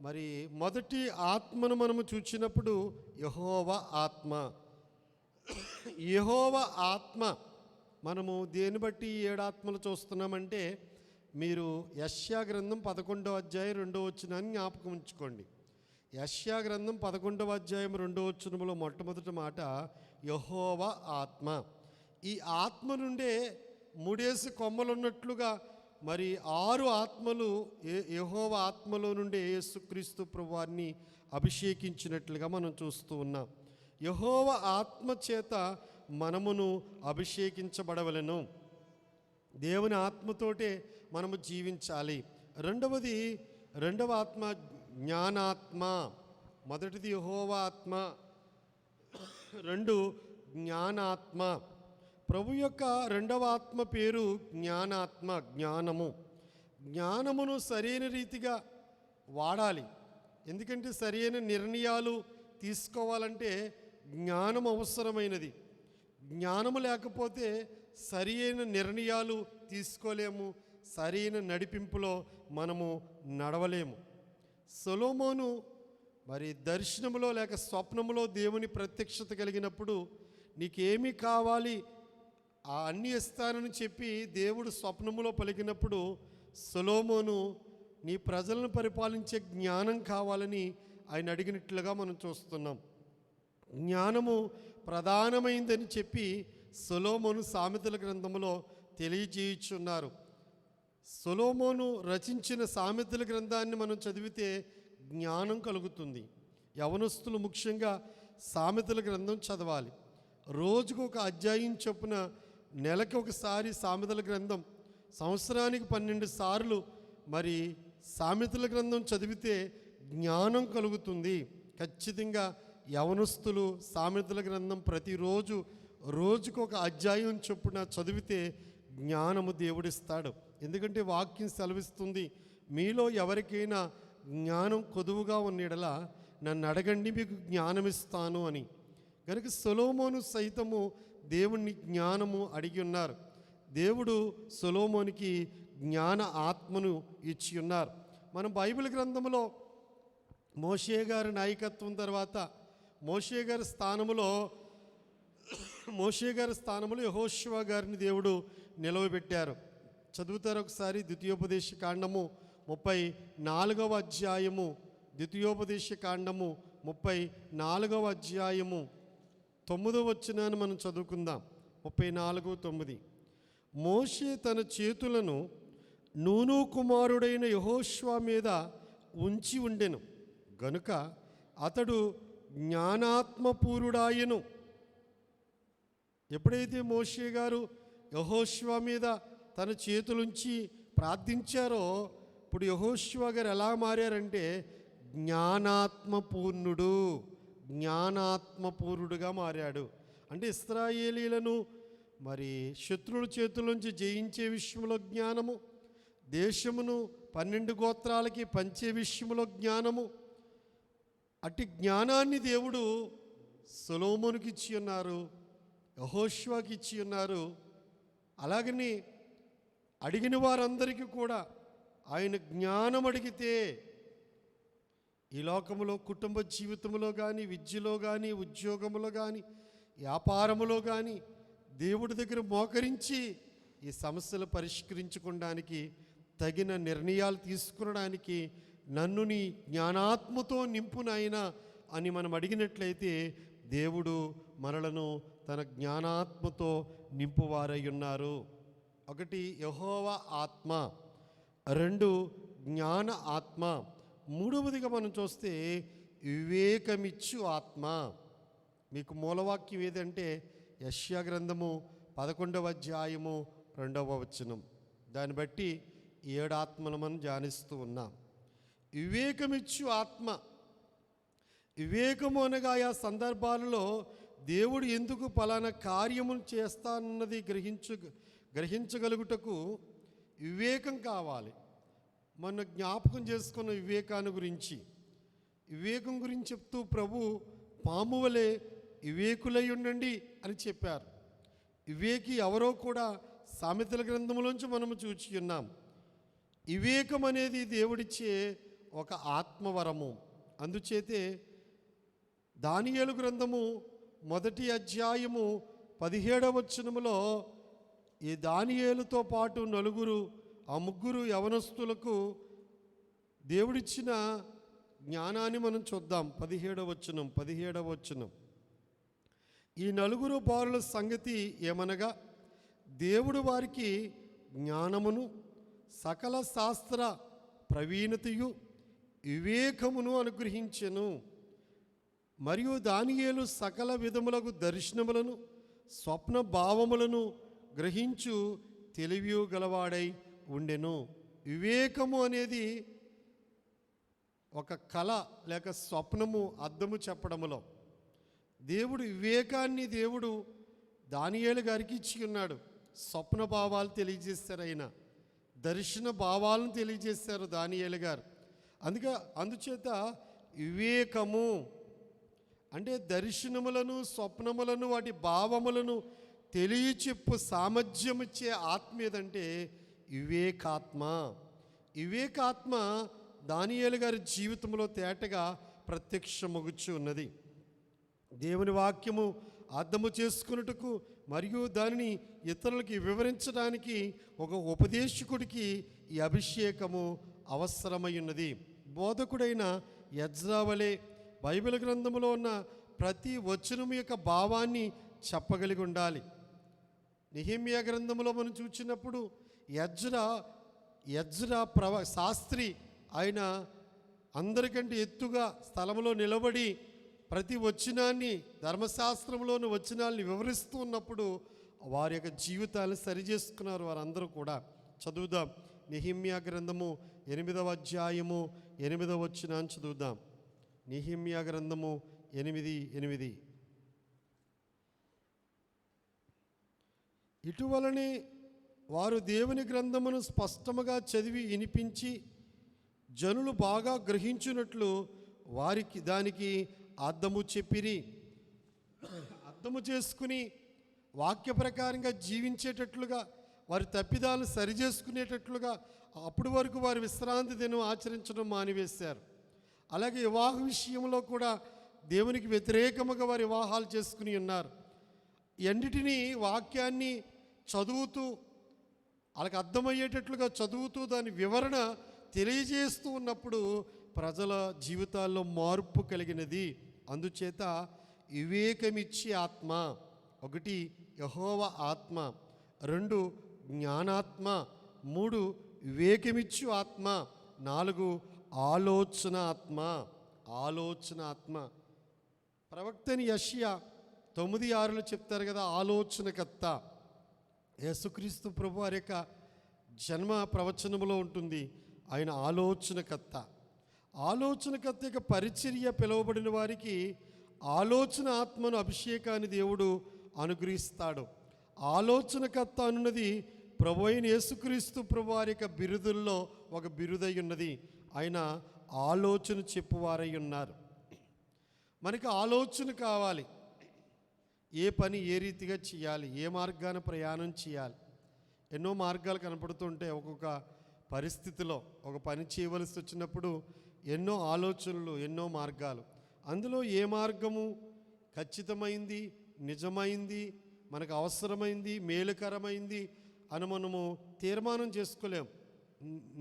[SPEAKER 2] మరి మొదటి ఆత్మను మనము చూచినప్పుడు యెహోవా ఆత్మ. యెహోవా ఆత్మ మనము దేని బట్టి 7 ఆత్మలు చూస్తున్నామంటే మీరు యెషయా గ్రంథం 11వ అధ్యాయం 2వ వచనాన్ని జ్ఞాపకం ఉంచుకోండి. యెషయా గ్రంథం 11వ అధ్యాయం 2వ వచనములో మొట్టమొదటి మాట యెహోవా ఆత్మ. ఈ ఆత్మ నుండే 3 కొమ్మలు ఉన్నట్లుగా మరి 6 ఆత్మలు యెహోవా ఆత్మలో నుండే యేసుక్రీస్తు ప్రభువారిని అభిషేకించినట్లుగా మనం చూస్తూ ఉన్నాం. యెహోవా ఆత్మ చేత మనమును అభిషేకించబడవలెను. దేవుని ఆత్మతోటే మనము జీవించాలి. రెండవ ఆత్మ జ్ఞానాత్మ. మొదటిది యెహోవా ఆత్మ, 2 జ్ఞానాత్మ. ప్రభు యొక్క రెండవ ఆత్మ పేరు జ్ఞానాత్మ, జ్ఞానము. జ్ఞానమును సరైన రీతిగా వాడాలి. ఎందుకంటే సరైన నిర్ణయాలు తీసుకోవాలంటే జ్ఞానం అవసరమైనది. జ్ఞానము లేకపోతే సరైన నిర్ణయాలు తీసుకోలేము, సరైన నడిపింపులో మనము నడవలేము. సొలొమోను మరి దర్శనములో లేక స్వప్నములో దేవుని ప్రత్యక్షత కలిగినప్పుడు నీకేమి కావాలి అన్నీ ఇస్తానని చెప్పి దేవుడు స్వప్నములో పలికినప్పుడు సొలొమోను నీ ప్రజలను పరిపాలించే జ్ఞానం కావాలని ఆయన అడిగినట్లుగా మనం చూస్తున్నాం. జ్ఞానము ప్రధానమైందని చెప్పి సొలొమోను సామెతల గ్రంథములో తెలియజేయుచున్నారు. సొలొమోను రచించిన సామెతల గ్రంథాన్ని మనం చదివితే జ్ఞానం కలుగుతుంది. యవనస్తులు ముఖ్యంగా సామెతల గ్రంథం చదవాలి. రోజుకు ఒక అధ్యాయం చొప్పున నెలకి ఒకసారి సామెతల గ్రంథం, సంవత్సరానికి 12 సార్లు మరి సామెతల గ్రంథం చదివితే జ్ఞానం కలుగుతుంది. ఖచ్చితంగా యవనస్తులు సామెతల గ్రంథం ప్రతిరోజు రోజుకు ఒక అధ్యాయం చొప్పున చదివితే జ్ఞానము దేవుడిస్తాడు. ఎందుకంటే వాక్యం సెలవిస్తుంది, మీలో ఎవరికైనా జ్ఞానం కొదువుగా ఉన్న యెడల నన్ను అడగండి మీకు జ్ఞానమిస్తాను అని. కనుక సొలొమోను సైతము దేవుణ్ణి జ్ఞానము అడిగి ఉన్నారు. దేవుడు సొలొమోనికి జ్ఞాన ఆత్మను ఇచ్చి ఉన్నారు. మనం బైబిల్ గ్రంథంలో మోషే గారి నాయకత్వం తర్వాత మోషే గారి స్థానంలో యెహోషువ గారిని దేవుడు నిలవబెట్టారు. చదువుతారు ఒకసారి ద్వితీయోపదేశ కాండము 34వ అధ్యాయము, ద్వితీయోపదేశ కాండము 34వ అధ్యాయము 9వ వచనాన్ని మనం చదువుకుందాం. 34:9. మోషే తన చేతులను నూను కుమారుడైన యెహోషువ మీద ఉంచి ఉండెను గనుక అతడు జ్ఞానాత్మపూరుడాయెను. ఎప్పుడైతే మోషే గారు యెహోషువ మీద తన చేతులుంచి ప్రార్థించారో ఇప్పుడు యెహోషువ గారు ఎలా మారారంటే జ్ఞానాత్మపూర్ణుడుగా మారాడు. అంటే ఇశ్రాయేలీలను మరి శత్రువుల చేతుల్లోంచి జయించే విషయంలో జ్ఞానము, దేశమును 12 గోత్రాలకి పంచే విషయంలో జ్ఞానము, అట్టి జ్ఞానాన్ని దేవుడు సొలొమోనుకి ఇచ్చి ఉన్నారు, యెహోషువకి ఇచ్చి ఉన్నారు. అలాగని అడిగిన వారందరికీ కూడా ఆయన జ్ఞానం అడిగితే ఈ లోకములో కుటుంబ జీవితంలో కానీ, విద్యలో కానీ, ఉద్యోగంలో కానీ, వ్యాపారములో కానీ దేవుడి దగ్గర మోకరించి ఈ సమస్యలు పరిష్కరించుకోవడానికి, తగిన నిర్ణయాలు తీసుకునడానికి నన్ను నీ జ్ఞానాత్మతో నింపునైనా అని మనం అడిగినట్లయితే దేవుడు మనలను తన జ్ఞానాత్మతో నింపువారై ఉన్నారు. ఒకటి యెహోవా ఆత్మ, రెండు జ్ఞాన ఆత్మ, మూడవదిగా మనం చూస్తే వివేకమిచ్చు ఆత్మ. మీకు మూలవాక్యం ఏదంటే యెషయా గ్రంథము 11వ అధ్యాయము 2వ వచనం. దాన్ని బట్టి 7 ఆత్మలు మనం ధ్యానిస్తూ ఉన్నాం. వివేకమిచ్చు ఆత్మ. వివేకము అనగా ఆయా సందర్భాలలో దేవుడు ఎందుకు పలానా కార్యమును చేస్తానన్నది గ్రహించగలుగుటకు వివేకం కావాలి. మొన్న జ్ఞాపకం చేసుకున్న వివేకాన్ని గురించి, వివేకం గురించి చెప్తూ ప్రభు పాము వలె వివేకులై ఉండండి అని చెప్పారు. వివేకి ఎవరో కూడా సామెతల గ్రంథంలోంచి మనము చూచి ఉన్నాం. వివేకం అనేది దేవుడిచ్చే ఒక ఆత్మవరము. అందుచేతే దానియేలు గ్రంథము 1వ అధ్యాయము 17వ వచనములో ఈ దానియేలుతో పాటు ఆ ముగ్గురు యవనస్తులకు దేవుడిచ్చిన జ్ఞానాన్ని మనం చూద్దాం. 17వ వచనం. ఈ నలుగురు బాలుల సంగతి ఏమనగా, దేవుడు వారికి జ్ఞానమును, సకల శాస్త్ర ప్రవీణతయు, వివేకమును అనుగ్రహించెను. మరియు దానియేలు సకల విధములకు దర్శనములను, స్వప్న భావములను గ్రహించు తెలివి గలవాడై ఉండెను. వివేకము అనేది ఒక కళ లేక స్వప్నము, అర్థము చెప్పడములో దేవుడు వివేకాన్ని దేవుడు దానియేలు గారికి ఇచ్చి ఉన్నాడు. స్వప్న భావాలు తెలియజేశారు, ఆయన దర్శన భావాలను తెలియజేశారు దానియేలు గారు. అందుచేత వివేకము అంటే దర్శనములను, స్వప్నములను, వాటి భావములను తెలియచెప్పు సామర్థ్యం ఇచ్చే ఆత్మ ఏదంటే వివేకాత్మ. వివేకాత్మ దానియేలు గారి జీవితంలో తేటగా ప్రత్యక్షమగుచు ఉన్నది. దేవుని వాక్యము అర్థము చేసుకున్నట్టుకు మరియు దానిని ఇతరులకి వివరించడానికి ఒక ఉపదేశకుడికి ఈ అభిషేకము అవసరమై ఉన్నది. బోధకుడైన ఎజ్రా వలె బైబిల్ గ్రంథంలో ఉన్న ప్రతి వచనం యొక్క భావాన్ని చెప్పగలిగి ఉండాలి. నెహెమ్యా గ్రంథంలో మనం చూసినప్పుడు ఎజ్రా శాస్త్రి ఆయన అందరికంటే ఎత్తుగా స్థలంలో నిలబడి ప్రతి వచనాన్ని, ధర్మశాస్త్రంలోని వచనాల్ని వివరిస్తూ ఉన్నప్పుడు వారి యొక్క జీవితాలను సరిచేసుకున్నారు వారందరూ కూడా. చదువుదాం. నెహెమ్యా గ్రంథము 8వ అధ్యాయము 8వ వచనాన్ని చదువుదాం. నెహెమ్యా గ్రంథము 8:8. ఇటువలనే వారు దేవుని గ్రంథమును స్పష్టముగా చదివి వినిపించి జనులు బాగా గ్రహించున్నట్లు వారికి దానికి అర్థము చెప్పిరి. అర్థము చేసుకుని వాక్య ప్రకారంగా జీవించేటట్లుగా, వారి తప్పిదాలను సరిచేసుకునేటట్లుగా అప్పటి వరకు వారి విశ్రాంతి దినం ఆచరించడం మానివేశారు. అలాగే వివాహ విషయంలో కూడా దేవునికి వ్యతిరేకముగా వారి వివాహాలు చేసుకుని ఉన్నారు. ఎన్నిటినీ వాక్యాన్ని చదువుతూ, వాళ్ళకి అర్థమయ్యేటట్లుగా చదువుతూ దాని వివరణ తెలియజేస్తూ ఉన్నప్పుడు ప్రజల జీవితాల్లో మార్పు కలిగినది. అందుచేత వివేకమిచ్చే ఆత్మ, ఒకటి యెహోవా ఆత్మ, 2 జ్ఞానాత్మ, 3 వివేకమిచ్చు ఆత్మ, 4 ఆలోచన ఆత్మ. ప్రవక్తని యెషయా 9:6 చెప్తారు కదా, ఆలోచనకర్త. యేసుక్రీస్తు ప్రభు వారి యొక్క జన్మ ప్రవచనములో ఉంటుంది, ఆయన ఆలోచనకర్త. ఆలోచనకర్త యొక్క పరిచర్య పిలువబడిన వారికి ఆలోచన ఆత్మను, అభిషేకాన్ని దేవుడు అనుగ్రహిస్తాడు. ఆలోచనకర్త అన్నది ప్రభు అయిన యేసుక్రీస్తు ప్రభు వారి యొక్క బిరుదుల్లో ఒక బిరుదై ఉన్నది. ఆయన ఆలోచన చెప్పువారై ఉన్నారు. మనకి ఆలోచన కావాలి. ఏ పని ఏ రీతిగా చేయాలి, ఏ మార్గాన ప్రయాణం చేయాలి. ఎన్నో మార్గాలు కనపడుతుంటే ఒక్కొక్క పరిస్థితిలో ఒక పని చేయవలసి వచ్చినప్పుడు ఎన్నో ఆలోచనలు, ఎన్నో మార్గాలు. అందులో ఏ మార్గము ఖచ్చితమైంది, నిజమైంది, మనకు అవసరమైంది, మేలుకరమైంది అని మనము తీర్మానం చేసుకోలేం,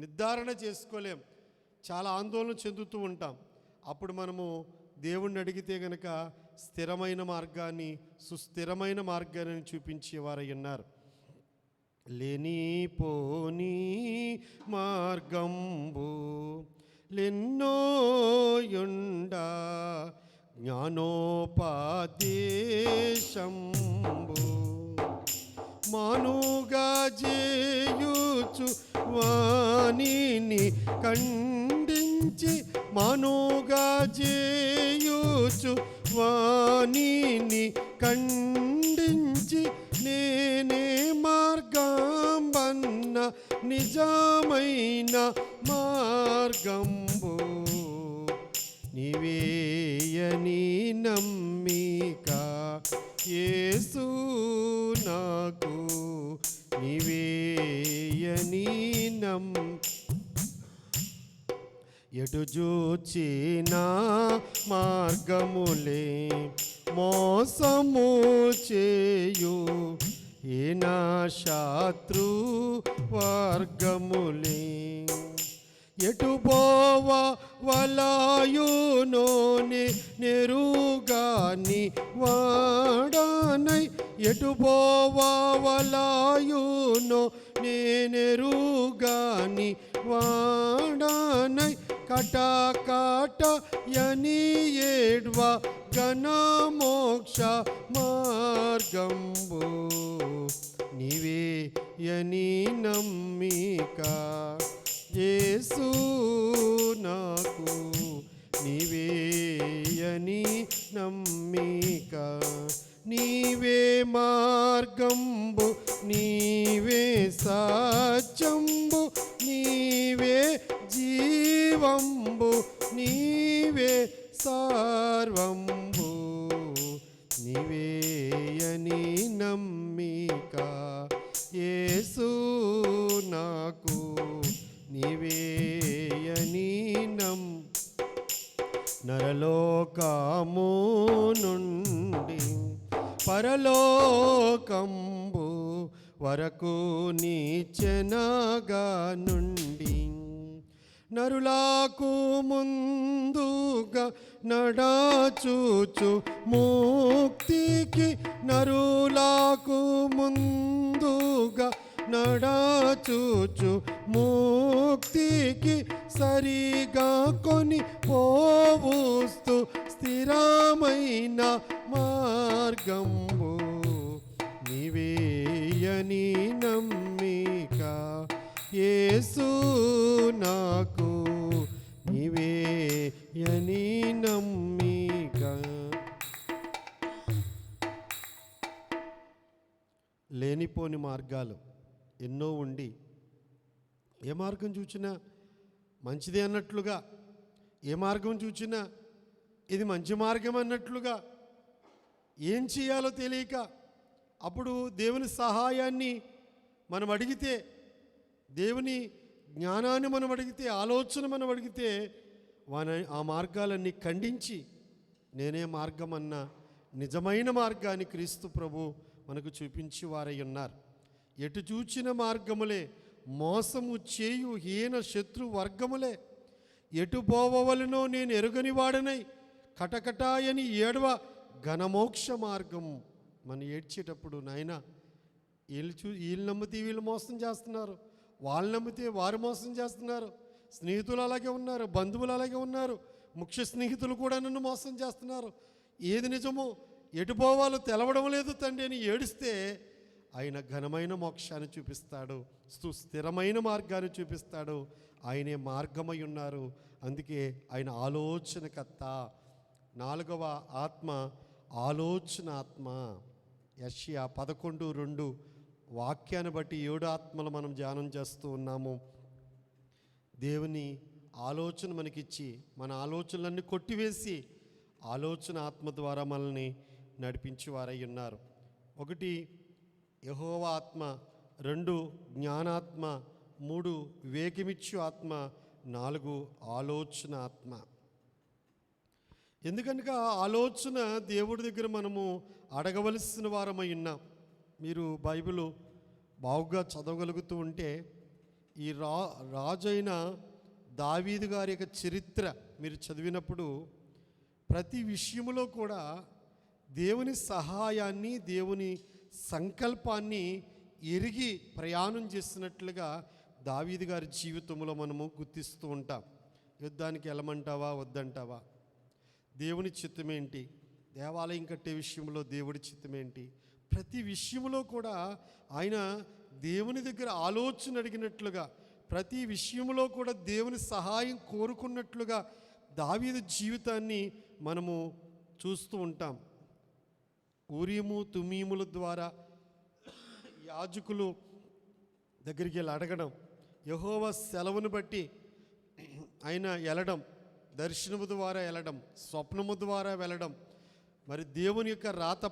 [SPEAKER 2] నిర్ధారణ చేసుకోలేం. చాలా ఆందోళన చెందుతూ ఉంటాం. అప్పుడు మనము దేవుణ్ణి అడిగితే గనక స్థిరమైన మార్గాన్ని, సుస్థిరమైన మార్గాన్ని చూపించేవారై ఉన్నారు. లేనిపోని మార్గంబు లెన్నోయుండా జ్ఞానోపదేశంబు మానుగా చేయుచు వాణిని ఖండించి, మానుగా చేయుచు వాణిని ఖండించి, నేనే మార్గంబన్న నిజమైన మార్గంబు నీవేయని నమ్మిక యేసు నాకు నీవేయని ఎటు చూచినా మార్గములే మోసము చేయు, ఏనా శత్రు వర్గములే ఎటు పోవ వలాయునోని నెరుగాని వాడనై, ఎటు పోవ వలాయునో నేనెరుగాని వాడనై, కటకట యని ఏడ్వ ఘన మోక్ష మార్గంబు నీవే యని నమ్మిక యేసు నాకు నీవేయని నమ్మిక. నీవే మార్గంబు, నీవే సత్యంబు, నీవే జీవంబు, నీవే సర్వంబు నీవేయని నమ్మిక యేసు నాకు నీవేయని నరలోకము నుండి పరలోకంబు వరకు నీచెనగా నుండి, నరులకు ముందుగా నడచుచు ముక్తికి, నరులకు ముందుగా నడచుచు ముక్తికి, సరిగా కొని పోవుస్తూ స్థిరమైన మార్గంబు నీవేయని నమ్మిక యేసు నాకు నీవేయని నమ్మిక. లేనిపోని మార్గాలు ఎన్నో ఉండి, ఏ మార్గం చూచినా మంచిదే అన్నట్లుగా, ఏ మార్గం చూచినా ఇది మంచి మార్గం అన్నట్లుగా, ఏం చేయాలో తెలియక, అప్పుడు దేవుని సహాయాన్ని మనం అడిగితే, దేవుని జ్ఞానాన్ని మనం అడిగితే, ఆలోచన మనం అడిగితే, ఆ మార్గాలన్నీ ఖండించి నేనే మార్గం అన్న నిజమైన మార్గాన్ని క్రీస్తు ప్రభు మనకు చూపించి వారై ఉన్నారు. ఎటు చూచిన మార్గములే మోసము చేయు హీన శత్రు వర్గములే, ఎటు పోవలనో నేను ఎరుగని వాడనై, కటకటాయని ఏడవ ఘనమోక్ష మార్గం. మనం ఏడ్చేటప్పుడు నాయన వీళ్ళు నమ్మితే వీళ్ళు మోసం చేస్తున్నారు, వాళ్ళు నమ్మితే వారు మోసం చేస్తున్నారు, స్నేహితులు అలాగే ఉన్నారు, బంధువులు అలాగే ఉన్నారు, ముఖ్య స్నేహితులు కూడా నన్ను మోసం చేస్తున్నారు, ఏది నిజమో ఎటు పోవాలో తెలవడం లేదు తండ్రి అని ఏడిస్తే ఆయన ఘనమైన మోక్షాన్ని చూపిస్తాడు, స్థిరమైన మార్గాన్ని చూపిస్తాడు. ఆయనే మార్గమై ఉన్నారు. అందుకే ఆయన ఆలోచనకర్త. 4వ ఆత్మ ఆలోచన ఆత్మ. యెషయా 11:2 వాక్యాన్ని బట్టి 7 ఆత్మలు మనం ధ్యానం చేస్తూ ఉన్నాము. దేవుని ఆలోచన మనకిచ్చి మన ఆలోచనలన్నీ కొట్టివేసి ఆలోచన ఆత్మ ద్వారా మనల్ని నడిపించేవారై ఉన్నారు. 1 యెహోవా ఆత్మ, 2 జ్ఞానాత్మ, 3 వివేకమిచ్చు ఆత్మ, 4 ఆలోచన ఆత్మ. ఎందుకనగా ఆలోచన దేవుడి దగ్గర మనము అడగవలసిన వారమై ఉన్నాం. మీరు బైబిల్ బాగుగా చదవగలుగుతూ ఉంటే ఈ రాజైన దావీదు గారి యొక్క చరిత్ర మీరు చదివినప్పుడు ప్రతి విషయంలో కూడా దేవుని సహాయాన్ని, దేవుని సంకల్పాన్ని ఎరిగి ప్రయాణం చేసినట్లుగా దావీదు గారి జీవితంలో మనము గుర్తిస్తూ ఉంటాం. యుద్ధానికి వెళ్ళమంటావా వద్దంటావా, దేవుని చిత్తమేంటి, దేవాలయం కట్టే విషయంలో దేవుడి చిత్తమేంటి, ప్రతి విషయంలో కూడా ఆయన దేవుని దగ్గర ఆలోచన అడిగినట్లుగా, ప్రతి విషయంలో కూడా దేవుని సహాయం కోరుకున్నట్లుగా దావీదు జీవితాన్ని మనము చూస్తూ ఉంటాం. ఊరీము తుమీముల ద్వారా యాజకులు దగ్గరికి వెళ్ళి అడగడం, యెహోవా సెలవును బట్టి ఆయన వెళ్ళడం, దర్శనము ద్వారా వెళ్ళడం, స్వప్నము ద్వారా వెళ్ళడం, మరి దేవుని యొక్క రాత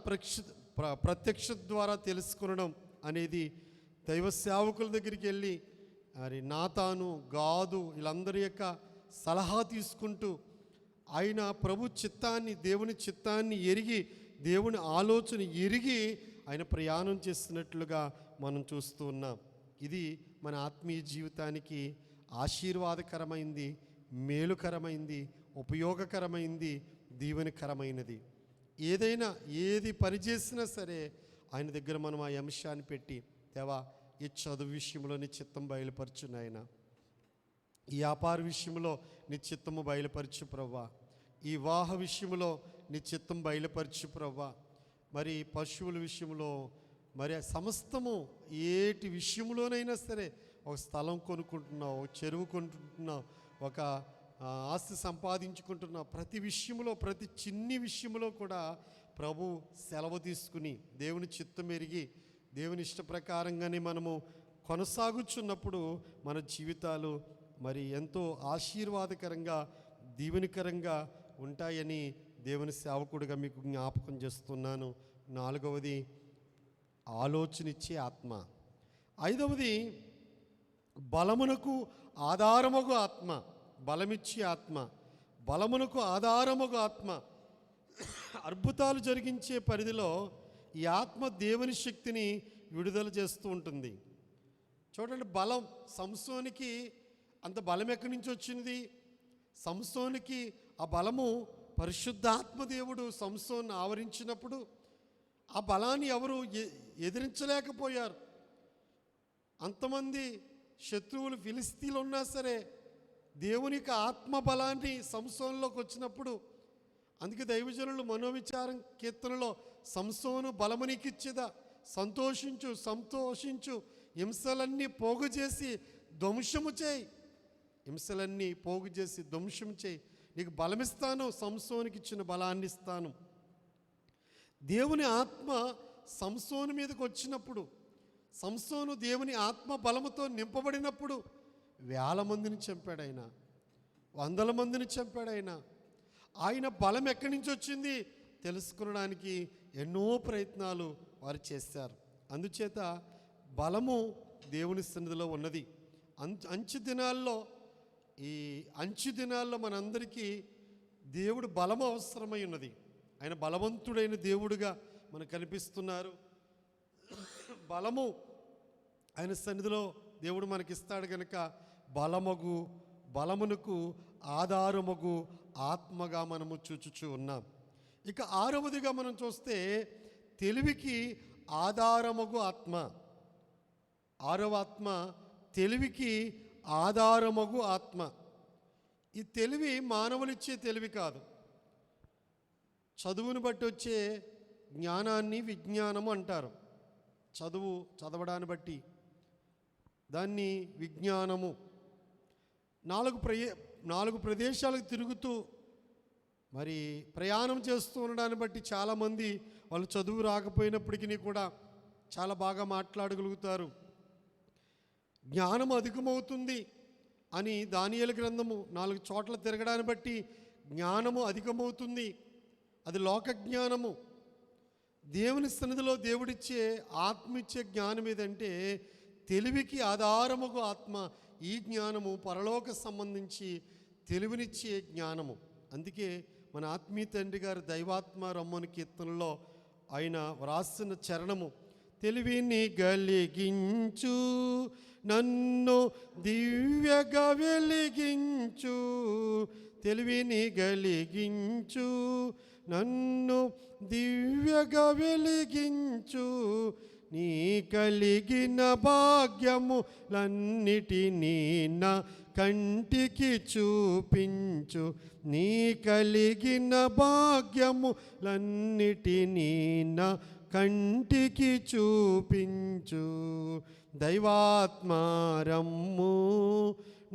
[SPEAKER 2] ప్రత్యక్ష ద్వారా తెలుసుకునడం అనేది దైవ సేవకుల దగ్గరికి వెళ్ళి మరి నాతాను, గాదు వీళ్ళందరి యొక్క సలహా తీసుకుంటూ ఆయన ప్రభు చిత్తాన్ని, దేవుని చిత్తాన్ని ఎరిగి, దేవుని ఆలోచన ఎరిగి ఆయన ప్రయాణం చేస్తున్నట్లుగా మనం చూస్తూ ఉన్నాం. ఇది మన ఆత్మీయ జీవితానికి ఆశీర్వాదకరమైంది, మేలుకరమైంది, ఉపయోగకరమైంది, దీవెనకరమైనది. ఏదైనా ఏది పనిచేసినా సరే ఆయన దగ్గర మనం ఆ అంశాన్ని పెట్టి, దేవా ఈ చదువు విషయంలో నీ చిత్తం బయలుపరచు నాయన, ఈ వ్యాపార విషయంలో నీ చిత్తము బయలుపరచు ప్రవ్వా, ఈ వివాహ విషయంలో నీ చిత్తం బయలుపరచు ప్రవ్వా, మరి పశువుల విషయంలో, మరి సమస్తము ఏటి విషయంలోనైనా సరే, ఒక స్థలం కొనుక్కుంటున్నావు, ఒక చెరువు కొనుక్కుంటున్నావు, ఒక ఆస్తి సంపాదించుకుంటున్నావు, ప్రతి విషయంలో, ప్రతి చిన్ని విషయంలో కూడా ప్రభు సెలవు తీసుకుని దేవుని చిత్తం ఎరిగి దేవుని ఇష్ట ప్రకారంగానే మనము కొనసాగుచున్నప్పుడు మన జీవితాలు మరి ఎంతో ఆశీర్వాదకరంగా, దీవెనకరంగా ఉంటాయని దేవుని సేవకుడిగా మీకు జ్ఞాపకం చేస్తున్నాను. 4వది ఆలోచనిచ్చే ఆత్మ. 5వది బలమునకు ఆధారమగు ఆత్మ. బలమిచ్చే ఆత్మ, బలమునకు ఆధారమగు ఆత్మ. అద్భుతాలు జరిగించే పరిధిలో ఈ ఆత్మ దేవుని శక్తిని విడుదల చేస్తూ ఉంటుంది. చూడండి, బలం, సంసోనికి అంత బలం ఎక్కడి నుంచి వచ్చింది? సంసోనికి ఆ బలము పరిశుద్ధాత్మ దేవుడు సంసోన్ని ఆవరించినప్పుడు ఆ బలాన్ని ఎవరు ఎదిరించలేకపోయారు. అంతమంది శత్రువులు ఫిలిస్తీన్లు ఉన్నా సరే దేవునికి ఆత్మ బలాన్ని సంసోన్లోకి వచ్చినప్పుడు, అందుకే దైవజనులు మనోవిచారం కీర్తనలో సంసోను బలము నీకిచ్చేదా, సంతోషించు సంతోషించు, హింసలన్నీ పోగు చేసి ధ్వంసము చేయి, హింసలన్నీ పోగు చేసి ధ్వంసం చేయి, నీకు బలమిస్తాను, సంసోనికి ఇచ్చిన బలాన్ని ఇస్తాను. దేవుని ఆత్మ సంసోను మీదకి వచ్చినప్పుడు, సంసోను దేవుని ఆత్మ బలముతో నింపబడినప్పుడు వేల మందిని చంపాడు ఆయన, 100 మందిని చంపాడు ఆయన. ఆయన బలం ఎక్కడి నుంచి వచ్చింది తెలుసుకునడానికి ఎన్నో ప్రయత్నాలు వారు చేశారు. అందుచేత బలము దేవుని సన్నిధిలో ఉన్నది. ఈ అంచు దినాల్లో మనందరికీ దేవుడు బలము అవసరమై ఉన్నది. ఆయన బలవంతుడైన దేవుడుగా మనకు కనిపిస్తున్నారు. బలము ఆయన సన్నిధిలో దేవుడు మనకిస్తాడు కనుక బలమునకు ఆధారముగు ఆత్మగా మనము చూచుచూ ఉన్నాం. ఇక 6వదిగా మనం చూస్తే తెలివికి ఆధారముగు ఆత్మ. 6వ ఆత్మ తెలివికి ఆధారముగు ఆత్మ. ఈ తెలివి మానవులిచ్చే తెలివి కాదు. చదువును బట్టి వచ్చే జ్ఞానాన్ని విజ్ఞానము అంటారు. చదవడాన్ని బట్టి దాన్ని విజ్ఞానము. 4 ప్రదేశాలకు తిరుగుతూ మరి ప్రయాణం చేస్తూ ఉండడాన్ని బట్టి చాలామంది వాళ్ళు చదువు రాకపోయినప్పటికీ కూడా చాలా బాగా మాట్లాడగలుగుతారు. జ్ఞానం అధికమవుతుంది అని దానియేలు గ్రంథము 4 చోట్ల తిరగడాన్ని బట్టి జ్ఞానము అధికమవుతుంది. అది లోక జ్ఞానము. దేవుని సన్నిధిలో దేవుడిచ్చే ఆత్మ ఇచ్చే జ్ఞానం ఏదంటే తెలివికి ఆధారముగు ఆత్మ. ఈ జ్ఞానము పరలోక సంబంధించి తెలివినిచ్చే జ్ఞానము. అందుకే మన ఆత్మీయ తండ్రి గారు దైవాత్మ రమ్మని కీర్తనలో ఆయన వ్రాసిన చరణము, తెలివిని గలిగించు నన్ను దివ్యగా వెలిగించు, తెలివిని గలిగించు నన్ను దివ్యగా వెలిగించు, నీ కలిగిన భాగ్యములన్నిటినీ నా కంటికి చూపించు, నీ కలిగిన భాగ్యములన్నిటినీ నా కంటికి చూపించు. దైవాత్మారమ్ము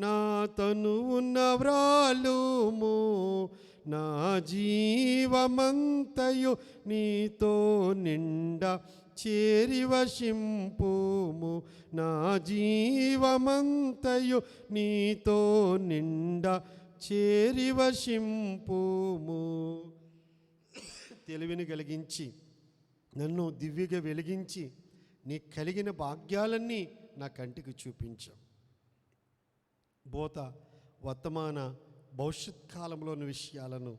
[SPEAKER 2] నా తనువున వ్రాలుము, నా జీవమంతయు నీతో నిండా చేరి వశింపుము, నా జీవమంతయు నీతో నిండా చేరి వశింపుము. తెలివిని కలిగించి నన్ను దివ్యగా వెలిగించి నీ కలిగిన భాగ్యాలన్నీ నా కంటికి చూపించావు. భూత వర్తమాన భవిష్యత్ కాలంలోని విషయాలను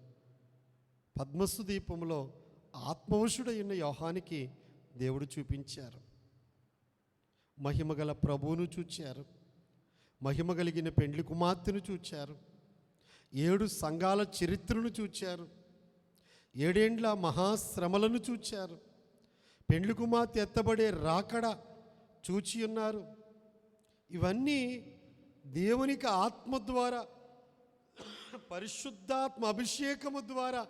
[SPEAKER 2] పద్మసు దీపంలో ఆత్మవశుడైన యోహానికి దేవుడు చూపించారు. మహిమగల ప్రభువును చూచారు, మహిమ కలిగిన పెండ్లి కుమార్తెను చూచారు, 7 సంఘాల చరిత్రను చూచారు, 7 ఏండ్ల మహాశ్రమలను చూచారు, పెండ్లి కుమార్తె ఎత్తబడే రాకడ చూచి ఉన్నారు. ఇవన్నీ దేవునికి ఆత్మ ద్వారా, పరిశుద్ధాత్మ అభిషేకము ద్వారా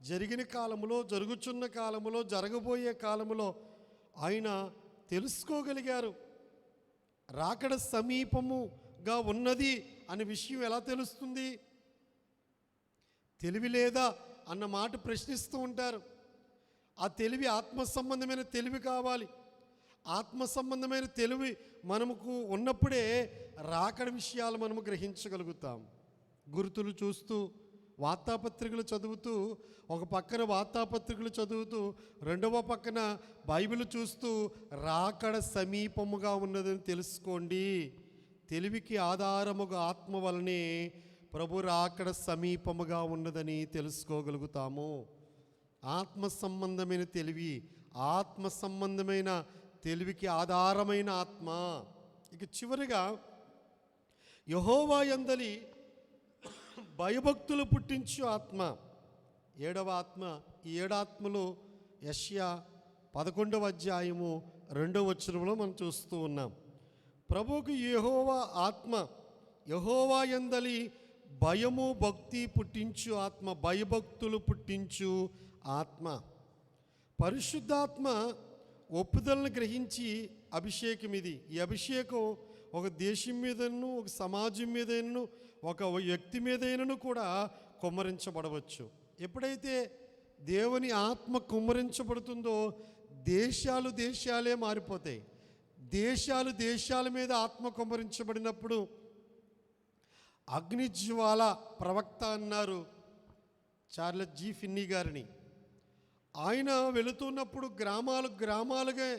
[SPEAKER 2] జరిగిన కాలములో, జరుగుచున్న కాలములో, జరగబోయే కాలములో ఆయన తెలుసుకోగలిగారు. రాకడ సమీపముగా ఉన్నది అనే విషయం ఎలా తెలుస్తుంది? తెలివి లేదా అన్న మాట ప్రశ్నిస్తూ ఉంటారు. ఆ తెలివి ఆత్మ సంబంధమైన తెలివి కావాలి. ఆత్మ సంబంధమైన తెలివి మనకు ఉన్నప్పుడే రాకడ విషయాలు మనము గ్రహించగలుగుతాం. గుర్తులు చూస్తూ, వార్తాపత్రికలు చదువుతూ, ఒక పక్కన వార్తాపత్రికలు చదువుతూ, రెండవ పక్కన బైబిల్ చూస్తూ రాకడ సమీపముగా ఉన్నదని తెలుసుకోండి. తెలివికి ఆధారముగా ఆత్మ వలనే ప్రభు రాకడ సమీపముగా ఉన్నదని తెలుసుకోగలుగుతాము. ఆత్మ సంబంధమైన తెలివి, ఆత్మ సంబంధమైన తెలివికి ఆధారమైన ఆత్మ. ఇక చివరిగా యెహోవా యందలి భయభక్తులు పుట్టించు ఆత్మ, 7వ ఆత్మ. ఈ 7 ఆత్మలు యెషయా 11వ అధ్యాయము 2వ వచనంలో మనం చూస్తూ ఉన్నాం. ప్రభువుకు యెహోవా ఆత్మ, యెహోవా యందలి భయము భక్తి పుట్టించు ఆత్మ, భయభక్తులు పుట్టించు ఆత్మ. పరిశుద్ధాత్మ ఒప్పుదలను గ్రహించి అభిషేకం ఇది. ఈ అభిషేకం ఒక దేశం మీదను, ఒక సమాజం మీదను, ఒక వ్యక్తి మీదైనను కూడా కుమ్మరించబడవచ్చు. ఎప్పుడైతే దేవుని ఆత్మ కుమ్మరించబడుతుందో దేశాలు దేశాలే మారిపోతాయి. దేశాలు దేశాల మీద ఆత్మ కుమ్మరించబడినప్పుడు అగ్నిజ్వాల ప్రవక్త అన్నారు చార్లెస్ జీ ఫిన్నీ గారిని. ఆయన వెళుతున్నప్పుడు గ్రామాలు గ్రామాలుగా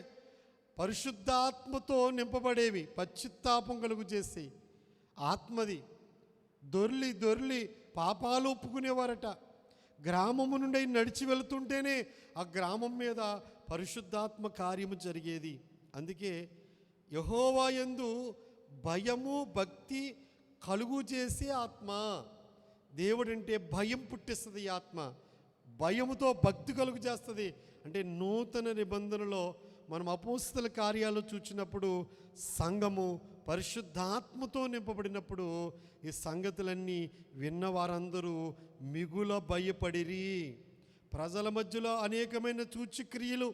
[SPEAKER 2] పరిశుద్ధాత్మతో నింపబడేవి, పశ్చాత్తాపం కలుగు చేసి ఆత్మది. దొర్లి దొర్లి పాపాలు ఒప్పుకునేవారట. గ్రామము నుండి నడిచి వెళుతుంటేనే ఆ గ్రామం మీద పరిశుద్ధాత్మ కార్యము జరిగేది. అందుకే యెహోవా యందు భయము భక్తి కలుగు చేసే ఆత్మ. దేవుడంటే భయం పుట్టిస్తుంది ఈ ఆత్మ. భయముతో భక్తి కలుగు చేస్తుంది. అంటే నూతన నిబంధనలో మనం అపోస్తల కార్యాలు చూచినప్పుడు సంఘము పరిశుద్ధాత్మతో నింపబడినప్పుడు ఈ సంగతులన్నీ విన్న వారందరూ మిగుల భయపడిరి. ప్రజల మధ్యలో అనేకమైన సూచక్రియలు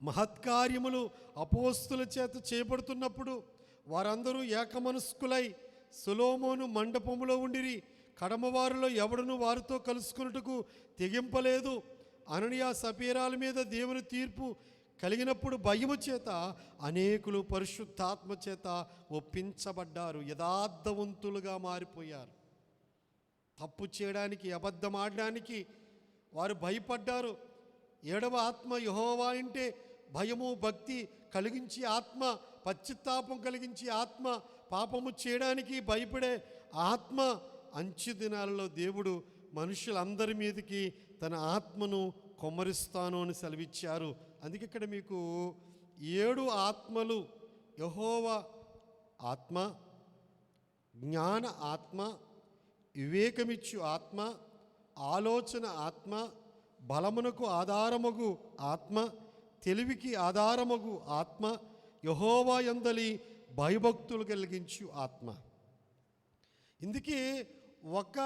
[SPEAKER 2] మహత్కార్యములు అపోస్తుల చేత చేయబడుతున్నప్పుడు వారందరూ ఏకమనస్కులై సొలొమోను మండపములో ఉండిరి. కడమవారిలో ఎవడును వారితో కలుసుకున్నట్టుకు తెగింపలేదు. అననీయ సపీరాల మీద దేవుని తీర్పు కలిగినప్పుడు భయము చేత అనేకులు పరిశుద్ధాత్మ చేత ఒప్పించబడ్డారు, యథార్థవంతులుగా మారిపోయారు. తప్పు చేయడానికి, అబద్ధం ఆడడానికి వారు భయపడ్డారు. 7వ ఆత్మ యెహోవా అంటే భయము భక్తి కలిగించి ఆత్మ, పశ్చాత్తాపం కలిగించి ఆత్మ, పాపము చేయడానికి భయపడే ఆత్మ అంచు దినాలలో దేవుడు మనుషులందరి మీదకి తన ఆత్మను కొమ్మరిస్తాను అని సెలవిచ్చారు. అందుకే ఇక్కడ మీకు 7 ఆత్మలు, యెహోవా ఆత్మ, జ్ఞాన ఆత్మ, వివేకమిచ్చు ఆత్మ, ఆలోచన ఆత్మ, బలమునకు ఆధారమగు ఆత్మ, తెలివికి ఆధారమగు ఆత్మ, యెహోవా యందలి భయభక్తులు కలిగించు ఆత్మ. ఇందుకే ఒక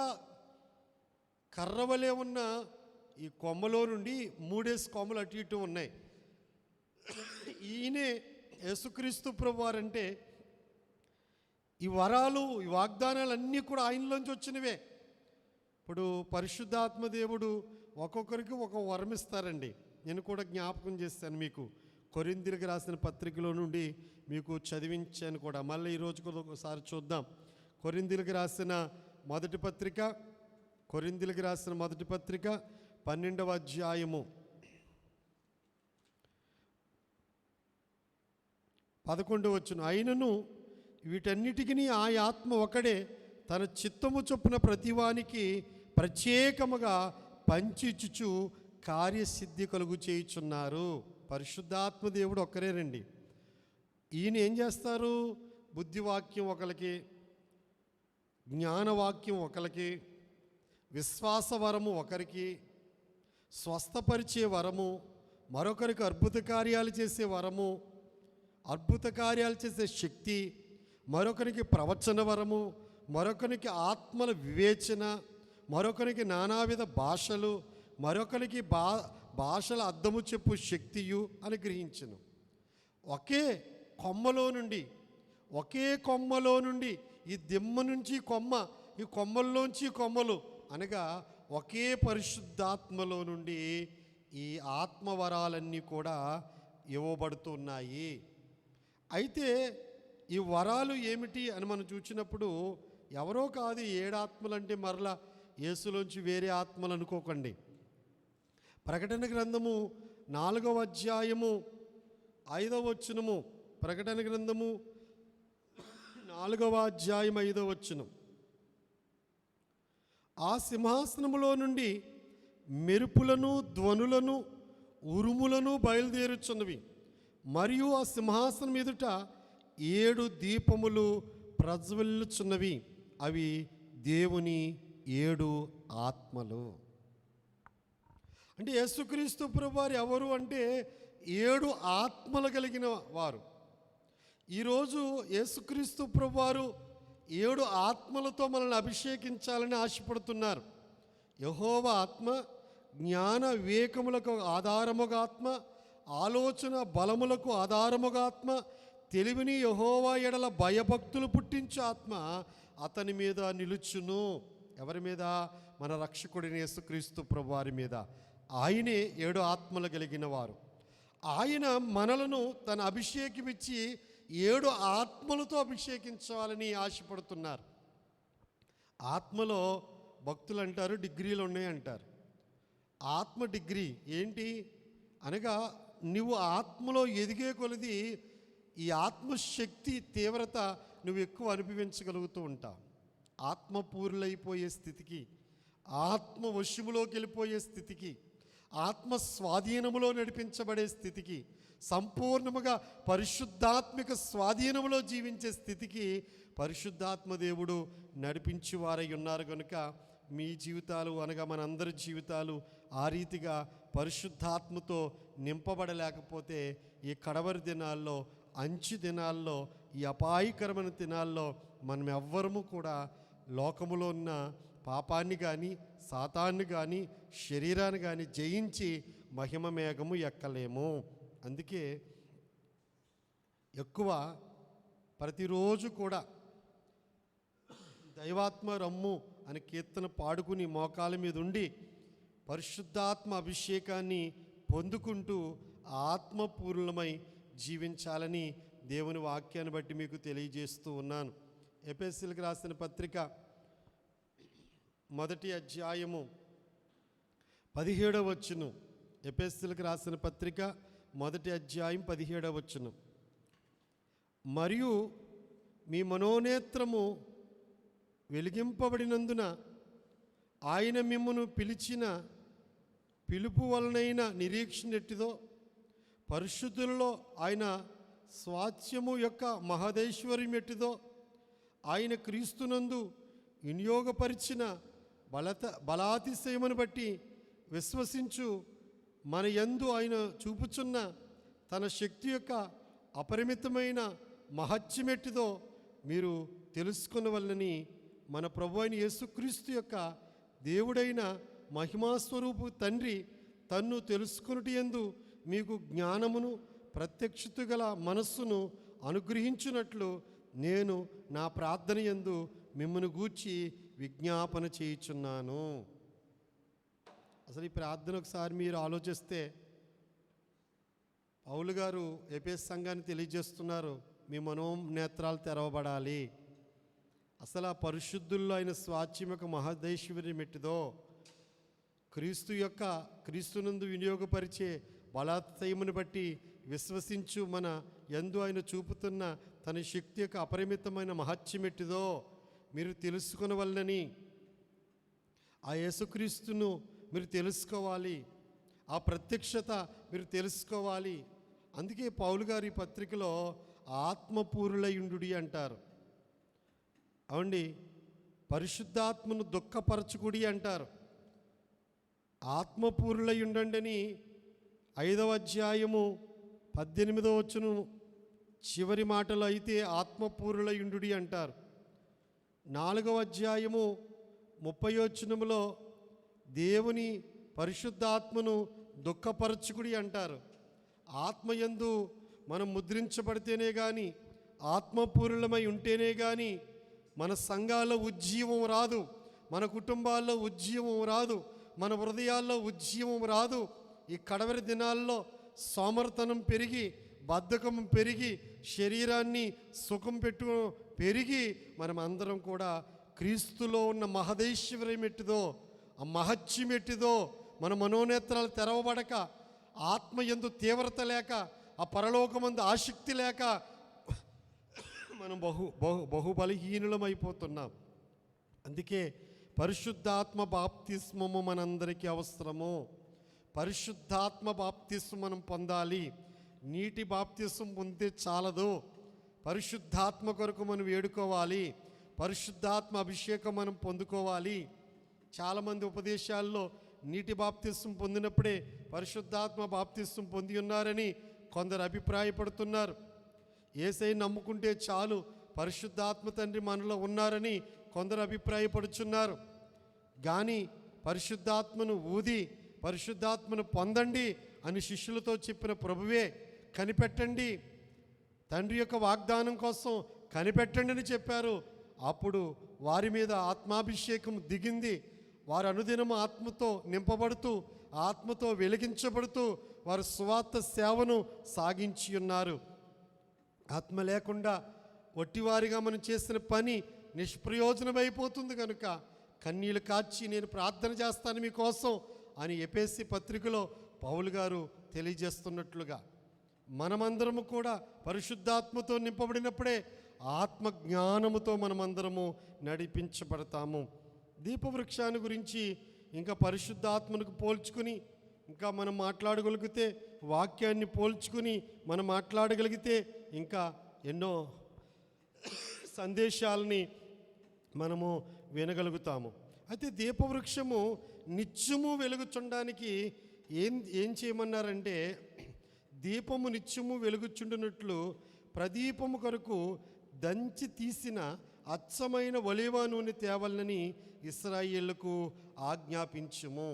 [SPEAKER 2] కర్రవలే ఉన్న ఈ కొమ్మలో నుండి 3 కొమ్మలు అటు ఇటు ఉన్నాయి. ఈయనే యేసుక్రీస్తు ప్రభువారంటే ఈ వరాలు, ఈ వాగ్దానాలు అన్నీ కూడా ఆయనలోంచి వచ్చినవే. ఇప్పుడు పరిశుద్ధాత్మ దేవుడు ఒక్కొక్కరికి ఒక వరం ఇస్తారండి. నేను కూడా జ్ఞాపకం చేస్తాను మీకు. కొరింథీయులకు రాసిన పత్రికలో నుండి మీకు చదివించాను కూడా. మళ్ళీ ఈరోజు కూడా ఒకసారి చూద్దాం. కొరింథీయులకు రాసిన మొదటి పత్రిక 12వ అధ్యాయము 11వ వచనం. అయినను వీటన్నిటికీ ఆ ఆత్మ ఒకడే తన చిత్తము చొప్పున ప్రతివానికి ప్రత్యేకముగా పంచిచ్చుచు కార్యసిద్ధి కలుగు చేయుచున్నారు. పరిశుద్ధాత్మ దేవుడు ఒక్కరేనండి. ఈయన ఏం చేస్తారు? బుద్ధివాక్యం ఒకరికి, జ్ఞానవాక్యం ఒకరికి, విశ్వాస వరము ఒకరికి, స్వస్థపరిచే వరము మరొకరికి, అద్భుత కార్యాలు చేసే వరము, అద్భుత కార్యాలు చేసే శక్తి మరొకరికి, ప్రవచన వరము మరొకరికి, ఆత్మల వివేచన మరొకరికి, నానావిధ భాషలు మరొకరికి, భాషల అర్థము చెప్పు శక్తియు అనుగ్రహించును. ఒకే కొమ్మలో నుండి ఈ దిమ్మ నుంచి కొమ్మ, ఈ కొమ్మల్లోంచి కొమ్మలు అనగా ఒకే పరిశుద్ధాత్మలో నుండి ఈ ఆత్మవరాలన్నీ కూడా ఇవ్వబడుతున్నాయి. అయితే ఈ వరాలు ఏమిటి అని మనం చూసినప్పుడు ఎవరో కాదు 7 ఆత్మలు అంటే మరలా యేసులోంచి వేరే ఆత్మలు అనుకోకండి. ప్రకటన గ్రంథము 4వ అధ్యాయము 5వ వచనము, ప్రకటన గ్రంథము 4వ అధ్యాయం 5వ వచనం. ఆ సింహాసనములో నుండి మెరుపులను, ధ్వనులను, ఉరుములను బయలుదేరుచున్నవి. మరియు ఆ సింహాసనం ఎదుట 7 దీపములు ప్రజ్వలిల్లుచున్నవి. అవి దేవుని 7 ఆత్మలు. అంటే యేసుక్రీస్తు ప్రభువారు ఎవరు అంటే 7 ఆత్మలు కలిగిన వారు. ఈరోజు యేసుక్రీస్తు ప్రభువారు 7 ఆత్మలతో మనల్ని అభిషేకించాలని ఆశపడుతున్నారు. యెహోవా ఆత్మ, జ్ఞాన వివేకములకు ఆధారముగా ఆత్మ, ఆలోచన బలములకు ఆధారముగా ఆత్మ, తెలివిని యెహోవా ఎడల భయభక్తులు పుట్టించే ఆత్మ అతని మీద నిలుచును. ఎవరి మీద? మన రక్షకుడిని యేసుక్రీస్తు ప్రభువారి మీద. ఆయనే 7 ఆత్మలు కలిగిన వారు. ఆయన మనలను తన అభిషేకమిచ్చి 7 ఆత్మలతో అభిషేకించాలని ఆశపడుతున్నారు. ఆత్మలో భక్తులు అంటారు డిగ్రీలు ఉన్నాయి అంటారు. ఆత్మ డిగ్రీ ఏంటి అనగా నువ్వు ఆత్మలో ఎదిగే కొలది ఈ ఆత్మశక్తి తీవ్రత నువ్వు ఎక్కువ అనుభవించగలుగుతూ ఉంటావు. ఆత్మపూర్ణులైపోయే స్థితికి, ఆత్మ వశములోకి వెళ్ళిపోయే స్థితికి, ఆత్మ స్వాధీనములో నడిపించబడే స్థితికి, సంపూర్ణముగా పరిశుద్ధాత్మిక స్వాధీనములో జీవించే స్థితికి పరిశుద్ధాత్మ దేవుడు నడిపించేవారై ఉన్నారు. కనుక మీ జీవితాలు అనగా మనందరి జీవితాలు ఆ రీతిగా పరిశుద్ధాత్మతో నింపబడలేకపోతే ఈ కడవరి దినాల్లో, అంచు దినాల్లో, ఈ అపాయకరమైన దినాల్లో మనం ఎవ్వరము కూడా లోకములో ఉన్న పాపాన్ని కానీ, సాతాన్ని కానీ, శరీరాన్ని కానీ జయించి మహిమ మేఘము ఎక్కలేము. అందుకే ఎక్కువ ప్రతిరోజు కూడా దైవాత్మ రమ్ము అని కీర్తన పాడుకుని మోకాల మీద ఉండి పరిశుద్ధాత్మ అభిషేకాన్ని పొందుకుంటూ ఆత్మపూర్ణమై జీవించాలని దేవుని వాక్యాన్ని బట్టి మీకు తెలియజేస్తూ ఉన్నాను. ఎఫెసీయులకు రాసిన పత్రిక 1వ అధ్యాయము 17వ వచనం. ఎఫెసీయులకు రాసిన పత్రిక 1వ అధ్యాయం 17వ వచనం. మరియు మీ మనోనేత్రము వెలిగింపబడినందున ఆయన మిమ్మును పిలిచిన పిలుపు వలనైన నిరీక్షణ ఎట్టిదో, పరిశుద్ధులలో ఆయన స్వాస్థ్యము యొక్క మహదైశ్వర్యం ఎట్టిదో, ఆయన క్రీస్తునందు వినియోగపరిచిన బలాతిశయమును బట్టి విశ్వసించు మన యందు ఆయన చూపుచున్న తన శక్తి యొక్క అపరిమితమైన మహత్యమెట్టిదో మీరు తెలుసుకునవలనని మన ప్రభు అయిన యేసుక్రీస్తు యొక్క దేవుడైన మహిమాస్వరూపు తండ్రి తన్ను తెలుసుకున్నటి యందు మీకు జ్ఞానమును ప్రత్యక్షత గల మనస్సును అనుగ్రహించున్నట్లు నేను నా ప్రార్థన యందు మిమ్మల్ని గూర్చి విజ్ఞాపన చేయుచున్నాను. అసలు ఈ ప్రార్థన ఒకసారి మీరు ఆలోచిస్తే పౌలు గారు ఎఫెసు సంఘాన్ని తెలియజేస్తున్నారు, మీ మనోనేత్రాలు తెరవబడాలి. అసలు ఆ పరిశుద్ధుల్లో ఆయన స్వాస్థ్యం యొక్క మహదైశ్వర్యం ఎట్టిదో, క్రీస్తునందు వినియోగపరిచే బలాత్సయమును బట్టి విశ్వసించు మన యందు ఆయన చూపుతున్న తన శక్తి యొక్క అపరిమితమైన మహత్యం ఎట్టిదో మీరు తెలుసుకునవలనని, ఆ యేసుక్రీస్తును మీరు తెలుసుకోవాలి, ఆ ప్రత్యక్షత మీరు తెలుసుకోవాలి. అందుకే పౌలు గారి పత్రికలో ఆత్మపూరులయుండుడి అంటారు. అవండి, పరిశుద్ధాత్మను దుఃఖపరచుకుడి అంటారు. ఆత్మపూరులయుండని 5వ అధ్యాయము 18వ వచనం చివరి మాటలు అయితే ఆత్మపూరులయుండుడి అంటారు. 4వ అధ్యాయము 30వ వచనములో దేవుని పరిశుద్ధాత్మను దుఃఖపరచుకుడి అంటారు. ఆత్మయందు మనం ముద్రించబడితేనే కానీ, ఆత్మపూర్ణమై ఉంటేనే కానీ మన సంఘాల్లో ఉజ్జీవం రాదు, మన కుటుంబాల్లో ఉజ్జీవం రాదు, మన హృదయాల్లో ఉజ్జీవం రాదు. ఈ కడవరి దినాల్లో సోమర్తనం పెరిగి, బద్ధకం పెరిగి, శరీరాన్ని సుఖం పెరిగి మనం అందరం కూడా క్రీస్తులో ఉన్న మహదైశ్వర్యం ఎట్టిదో, ఆ మహత్యం ఎట్టిదో, మన మనోనేత్రాలు తెరవబడక, ఆత్మయందు తీవ్రత లేక, ఆ పరలోకమందు ఆసక్తి లేక మనం బహు బలహీనులమైపోతున్నాం. అందుకే పరిశుద్ధాత్మ బాప్తిస్మము మనందరికీ అవసరము. పరిశుద్ధాత్మ బాప్తిస్మం మనం పొందాలి. నీటి బాప్తిస్మం పొందితే చాలదు, పరిశుద్ధాత్మ కొరకు మనం వేడుకోవాలి, పరిశుద్ధాత్మ అభిషేకం మనం పొందుకోవాలి. చాలామంది ఉపదేశాల్లో నీటి బాప్తిస్మం పొందినప్పుడే పరిశుద్ధాత్మ బాప్తిస్మం పొంది ఉన్నారని కొందరు అభిప్రాయపడుతున్నారు. యేసయ్య నమ్ముకుంటే చాలు పరిశుద్ధాత్మ తండ్రి మనలో ఉన్నారని కొందరు అభిప్రాయపడుచున్నారు. కానీ పరిశుద్ధాత్మను ఊది పరిశుద్ధాత్మను పొందండి అని శిష్యులతో చెప్పిన ప్రభువే, కనిపెట్టండి, తండ్రి యొక్క వాగ్దానం కోసం కనిపెట్టండి అని చెప్పారు. అప్పుడు వారి మీద ఆత్మాభిషేకం దిగింది. వారు అనుదినం ఆత్మతో నింపబడుతూ, ఆత్మతో వెలిగించబడుతూ వారు సువార్త సేవను సాగించి ఉన్నారు. ఆత్మ లేకుండా ఒట్టివారిగా మనం చేసిన పని నిష్ప్రయోజనమైపోతుంది. కనుక కన్నీళ్లు కార్చి నేను ప్రార్థన చేస్తాను మీకోసం అని ఎఫెసీ పత్రికలో పౌలు గారు తెలియజేస్తున్నట్లుగా మనమందరము కూడా పరిశుద్ధాత్మతో నింపబడినప్పుడే ఆత్మ జ్ఞానముతో మనమందరము నడిపించబడతాము. దీపవృక్షాన్ని గురించి ఇంకా పరిశుద్ధాత్మను పోల్చుకుని ఇంకా మనం మాట్లాడగలిగితే, వాక్యాన్ని పోల్చుకుని మనం మాట్లాడగలిగితే ఇంకా ఎన్నో సందేశాలని మనము వినగలుగుతాము. అయితే దీపవృక్షము నిత్యము వెలుగుచుండడానికి ఏం చేయమన్నారంటే, దీపము నిత్యము వెలుగుచుండునట్లు ప్రదీపము కొరకు దంచి తీసిన అచ్చమైన ఒలీవ నూనె తేవాలని ఇశ్రాయేలుకు ఆజ్ఞాపించుము.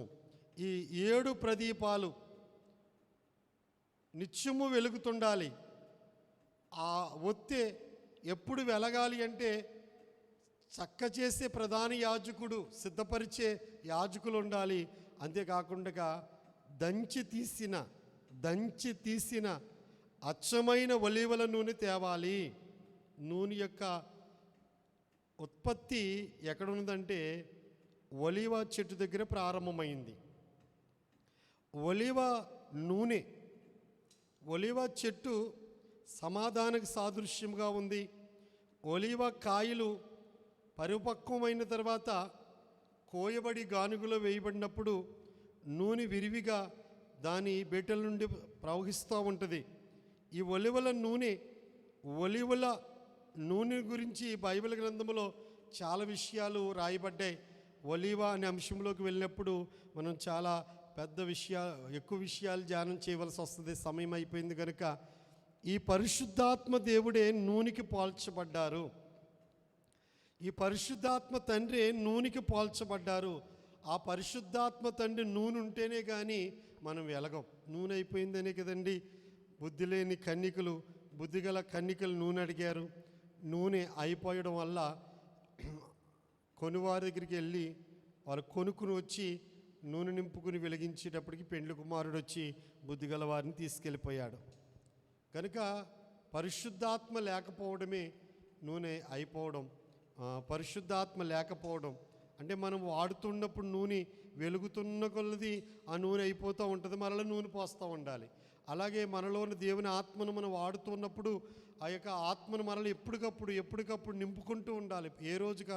[SPEAKER 2] ఈ 7 ప్రదీపాలు నిత్యము వెలుగుతుండాలి. ఆ ఒత్తే ఎప్పుడు వెలగాలి అంటే చక్క చేసే ప్రధాన యాజకుడు, సిద్ధపరిచే యాజకులు ఉండాలి. అంతేకాకుండా దంచి తీసిన అచ్చమైన ఒలీవల నూనె తేవాలి. నూనె యొక్క ఉత్పత్తి ఎక్కడ ఉన్నదంటే ఒలీవ చెట్టు దగ్గర ప్రారంభమైంది. ఒలీవ నూనె, ఒలీవ చెట్టు సమాధానకు సాదృశ్యంగా ఉంది. ఒలీవ కాయలు పరిపక్వమైన తర్వాత కోయబడి గానుగలో వేయబడినప్పుడు నూనె విరివిగా దాని బెటల నుండి ప్రవహిస్తూ ఉంటుంది. ఈ ఒలివల నూనె గురించి బైబిల్ గ్రంథంలో చాలా విషయాలు రాయబడ్డాయి. ఒలివ అనే అంశంలోకి వెళ్ళినప్పుడు మనం చాలా ఎక్కువ విషయాలు ధ్యానం చేయవలసి వస్తుంది. సమయం అయిపోయింది కనుక ఈ పరిశుద్ధాత్మ దేవుడే నూనెకి పోల్చబడ్డారు. ఈ పరిశుద్ధాత్మ తండ్రి నూనెకి పోల్చబడ్డారు. ఆ పరిశుద్ధాత్మ తండ్రి నూనె ఉంటేనే కానీ మనం వెలగం. నూనె అయిపోయిందనే కదండి బుద్ధి లేని కన్నికలు, బుద్ధిగల కన్నికలు నూనె అడిగారు. నూనె అయిపోయడం వల్ల కొనువారి దగ్గరికి వెళ్ళి వాళ్ళు కొనుక్కుని వచ్చి నూనె నింపుకుని వెలిగించేటప్పటికి పెండ్లి కుమారుడు వచ్చి బుద్ధిగల వారిని తీసుకెళ్ళిపోయాడు. కనుక పరిశుద్ధాత్మ లేకపోవడమే నూనె అయిపోవడం. పరిశుద్ధాత్మ లేకపోవడం అంటే మనం వాడుతున్నప్పుడు నూనె వెలుగుతున్న కొలది ఆ నూనె అయిపోతూ ఉంటుంది, మరలా నూనె పోస్తూ ఉండాలి. అలాగే మనలోని దేవుని ఆత్మను మనం వాడుతున్నప్పుడు ఆ యొక్క ఆత్మను మనల్ని ఎప్పటికప్పుడు నింపుకుంటూ ఉండాలి. ఏ రోజుకి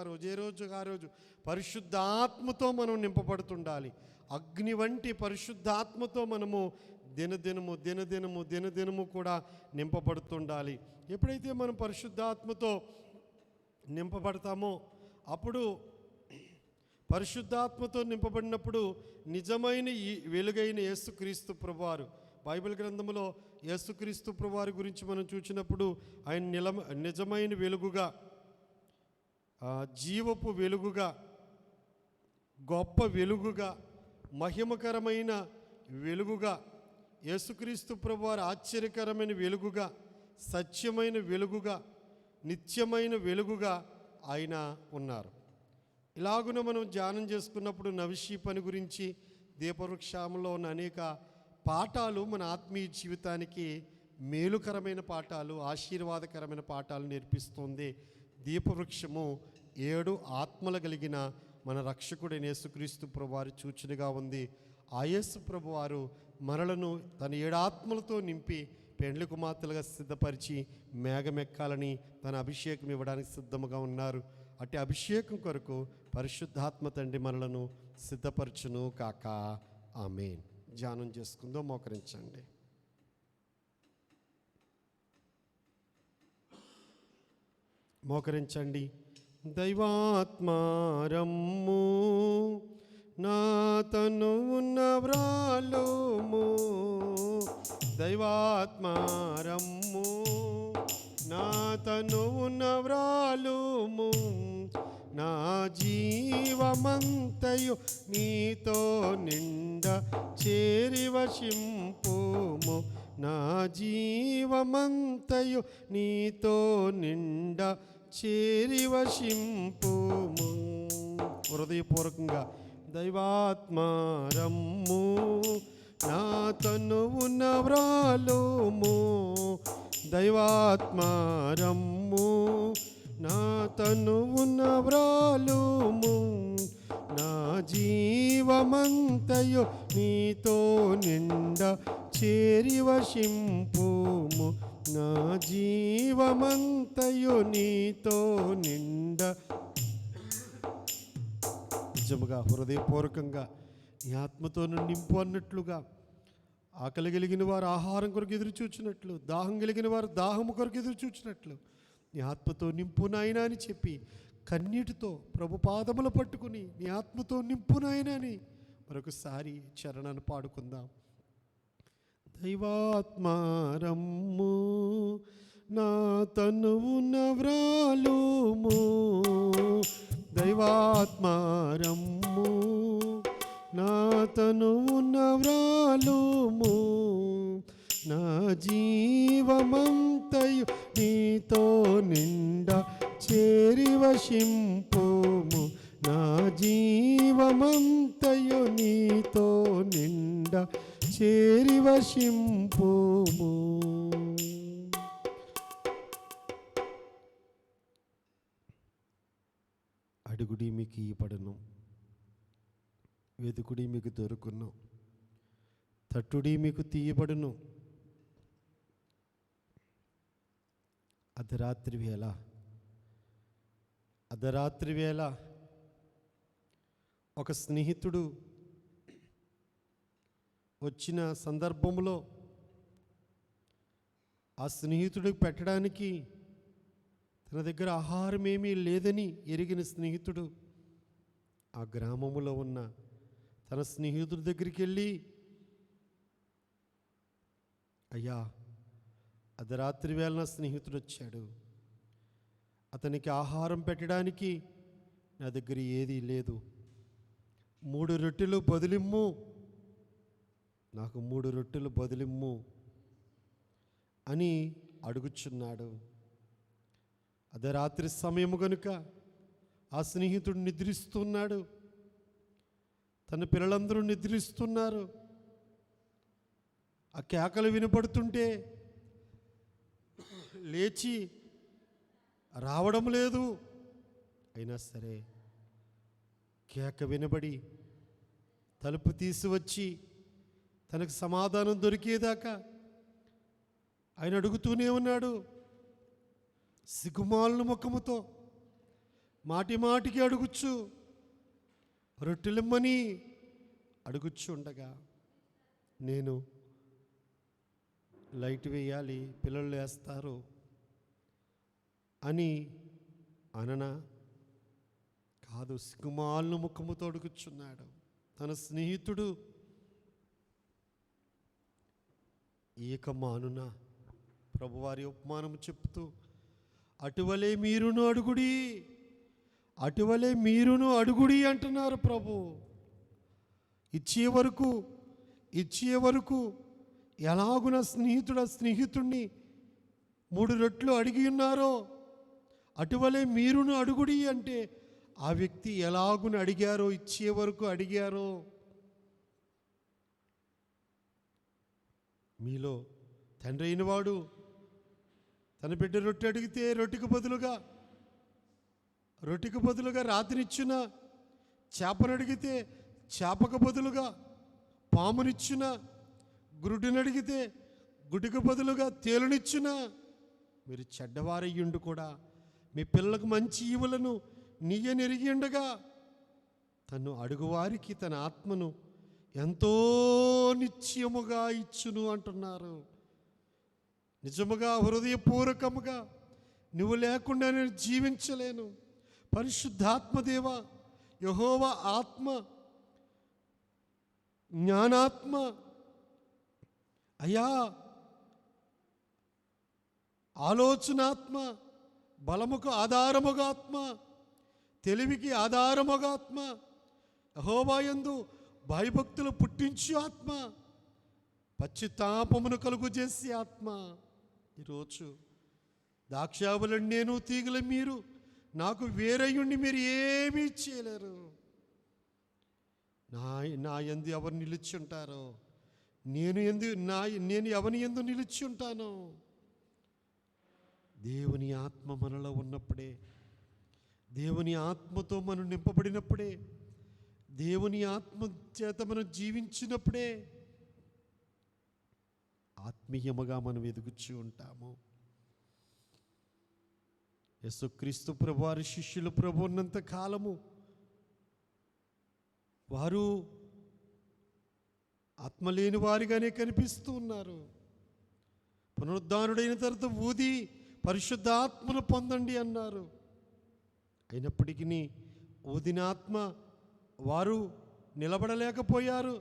[SPEAKER 2] ఆ రోజు పరిశుద్ధాత్మతో మనం నింపబడుతుండాలి. అగ్ని వంటి పరిశుద్ధాత్మతో మనము దినదినము కూడా నింపబడుతుండాలి. ఎప్పుడైతే మనం పరిశుద్ధాత్మతో నింపబడతామో అప్పుడు పరిశుద్ధాత్మతో నింపబడినప్పుడు నిజమైన ఈ వెలుగైన యేసుక్రీస్తు ప్రభువారు, బైబిల్ గ్రంథంలో యేసుక్రీస్తు ప్రభువారి గురించి మనం చూసినప్పుడు ఆయన నిజమైన వెలుగుగా, జీవపు వెలుగుగా, గొప్ప వెలుగుగా, మహిమకరమైన వెలుగుగా, యేసుక్రీస్తు ప్రభువారు ఆశ్చర్యకరమైన వెలుగుగా, సత్యమైన వెలుగుగా, నిత్యమైన వెలుగుగా ఆయన ఉన్నారు. ఇలాగున మనం ధ్యానం చేసుకున్నప్పుడు నవిషి పని గురించి దీపవృక్షంలో ఉన్న అనేక పాఠాలు మన ఆత్మీయ జీవితానికి మేలుకరమైన పాఠాలు, ఆశీర్వాదకరమైన పాఠాలు నేర్పిస్తుంది. దీపవృక్షము 7 ఆత్మలు కలిగిన మన రక్షకుడైన యేసుక్రీస్తు ప్రభువారు సూచనగా ఉంది. ఆ యేసు ప్రభువారు మనలను తన 7 ఆత్మలతో నింపి పెండ్లి కుమార్తెలుగా సిద్ధపరిచి మేఘమెక్కాలని తన అభిషేకం ఇవ్వడానికి సిద్ధముగా ఉన్నారు. అట్టి అభిషేకం కొరకు పరిశుద్ధాత్మ తండ్రి మనలను సిద్ధపరచును కాక. ఆమేన్. ధ్యానం చేసుకుందాం. మోకరించండి. మోకరించండి. దైవాత్మారమ్ము నా తనువున వ్రాలుము, దైవాత్మారమ్ము నా తనువున వ్రాలుము, నా జీవమంతయు నీతో నిండ చేరి వశింపుము, నా జీవమంతయు నీతో నిండ చేరి వశింపుము. హృదయపూర్వకంగా దైవాత్మారమ్ము నా తనువున వ్రాలుము, దైవాత్మారమ్ము నా తనువున వ్రాలుము, నా జీవమంతయు నీతో నిండ చేరి వశింపుము, నా జీవమంతయు నీతో నిండ. నిజముగా హృదయపూర్వకంగా నీ ఆత్మతో నింపు అన్నట్లుగా, ఆకలి కలిగిన వారు ఆహారం కొరకు ఎదురు చూచినట్లు, దాహం కలిగిన వారు దాహము కొరకు ఎదురు చూచినట్లు నీ ఆత్మతో నింపు నాయనా అని చెప్పి కన్నీటితో ప్రభు పాదములు పట్టుకుని నీ ఆత్మతో నింపు నాయనా అని మరొకసారి చరణాన్ని పాడుకుందాం. దైవాత్మారమ్ము నా తనువున వ్రాలుము, దైవాత్మారమ్ము నా తనువున వ్రాలుము, నా జీవమంతయు నీతో నిండ చేరి వశింపుము, నా జీవమంతయు నీతో నిండ చేరి వశింపుము. అడుగుడి మీకు ఇయ్యబడును, వెతుకుడి మీకు దొరుకును, తట్టుడి మీకు తీయబడును. అర్ధరాత్రి వేళ అర్ధరాత్రి వేళ ఒక స్నేహితుడు వచ్చిన సందర్భంలో ఆ స్నేహితుడికి పెట్టడానికి తన దగ్గర ఆహారం ఏమీ లేదని ఎరిగిన స్నేహితుడు ఆ గ్రామములో ఉన్న తన స్నేహితుడి దగ్గరికి వెళ్ళి, అయ్యా, అర్ధరాత్రి వేళ నా స్నేహితుడు వచ్చాడు, అతనికి ఆహారం పెట్టడానికి నా దగ్గర ఏదీ లేదు, 3 రొట్టెలు బదులిమ్ము, నాకు 3 రొట్టెలు బదులిమ్ము అని అడుగుచున్నాడు. అర్ధరాత్రి సమయము గనుక ఆ స్నేహితుడు నిద్రిస్తున్నాడు, తన పిల్లలందరూ నిద్రిస్తున్నారు. ఆ కేకలు వినపడుతుంటే లేచి రావడం లేదు. అయినా సరే కేక వినబడి తలుపు తీసివచ్చి తనకు సమాధానం దొరికేదాకా ఆయన అడుగుతూనే ఉన్నాడు. సిగ్గుమాలిన ముఖముతో మాటి మాటికి అడుగుచ్చు, రొట్టెలిమ్మని అడుగుచ్చు ఉండగా, నేను లైట్ వేయాలి, పిల్లలు వేస్తారు అని అననా? కాదు, సిగ్గుమాలిన ముఖముతో అడుగుచున్నాడు. తన స్నేహితుడు ఏకమానున ప్రభువారి ఉపమానం చెప్తూ, అటువలే మీరును అడుగుడి, అటువలే మీరును అడుగుడి అంటున్నారు ప్రభు. ఇచ్చే వరకు ఎలాగున స్నేహితుడిని 3 రొట్టెలు అడిగి ఉన్నారో అటువలే మీరును అడుగుడి అంటే ఆ వ్యక్తి ఎలాగున అడిగారో, ఇచ్చే వరకు అడిగారో. మీలో తండ్రి అయినవాడు తన బిడ్డ రొట్టె అడిగితే రొట్టెకు బదులుగా రాతినిచ్చిన, చేపను అడిగితే చేపకు బదులుగా పామునిచ్చిన, గురుడిని అడిగితే గుడికి బదులుగా తేలునిచ్చిన, మీరు చెడ్డవారయ్యుండు కూడా మీ పిల్లలకు మంచి ఈవులను నీయనెరిగి ఉండగా తను అడుగువారికి తన ఆత్మను ఎంతో నిశ్చయముగా ఇచ్చును అంటున్నారు. నిజముగా హృదయపూర్వకముగా నువ్వు లేకుండా నేను జీవించలేను. పరిశుద్ధాత్మదేవ, యెహోవా ఆత్మ, జ్ఞానాత్మ, అయ్యా ఆలోచనాత్మ, బలముకు ఆధారముగా ఆత్మ, తెలివికి ఆధారముగా ఆత్మ, యెహోవా యందు భయభక్తులు పుట్టించు ఆత్మ, పశ్చాత్తాపమును కలుగు చేసే ఆత్మ. ఈరోజు ద్రాక్షావళిని నేను, తీగల మీరు నాకు వేరయ్యుండి మీరు ఏమీ చేయలేరు. నా యందు ఎవరు నిలిచి ఉంటారో నేను ఎవరి యందు నిలిచి ఉంటాను. దేవుని ఆత్మ మనలో ఉన్నప్పుడే, దేవుని ఆత్మతో మనం నింపబడినప్పుడే, దేవుని ఆత్మ చేత మనం జీవించినప్పుడే ఆత్మీయముగా మనం ఎదుగుచూ ఉంటాము. యేసుక్రీస్తు ప్రభువారి శిష్యులు ప్రభు ఉన్నంత కాలము వారు ఆత్మలేని వారిగానే కనిపిస్తూ ఉన్నారు. పునరుద్ధానుడైన తర్వాత ఊది పరిశుద్ధాత్మను పొందండి అన్నారు. అయినప్పటికీ ఊదిన ఆత్మ వారు నిలబడలేకపోయారు.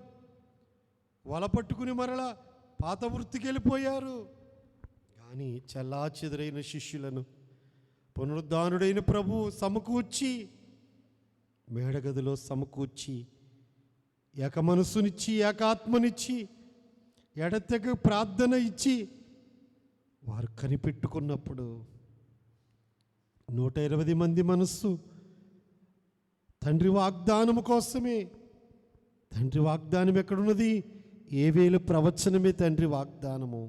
[SPEAKER 2] వల పట్టుకుని మరలా పాత వృత్తికి వెళ్ళిపోయారు. కానీ చెల్లాచెదరైన శిష్యులను పునరుద్ధానుడైన ప్రభు సమకూర్చి, మేడగదిలో సమకూర్చి, ఏక మనస్సునిచ్చి, ఏకాత్మనిచ్చి, ఎడతెగ ప్రార్థన ఇచ్చి వారు కనిపెట్టుకున్నప్పుడు 120 మంది మనస్సు తండ్రి వాగ్దానము కోసమే. తండ్రి వాగ్దానం ఎక్కడున్నది? ఏవేలు ప్రవచనమే తండ్రి వాగ్దానము.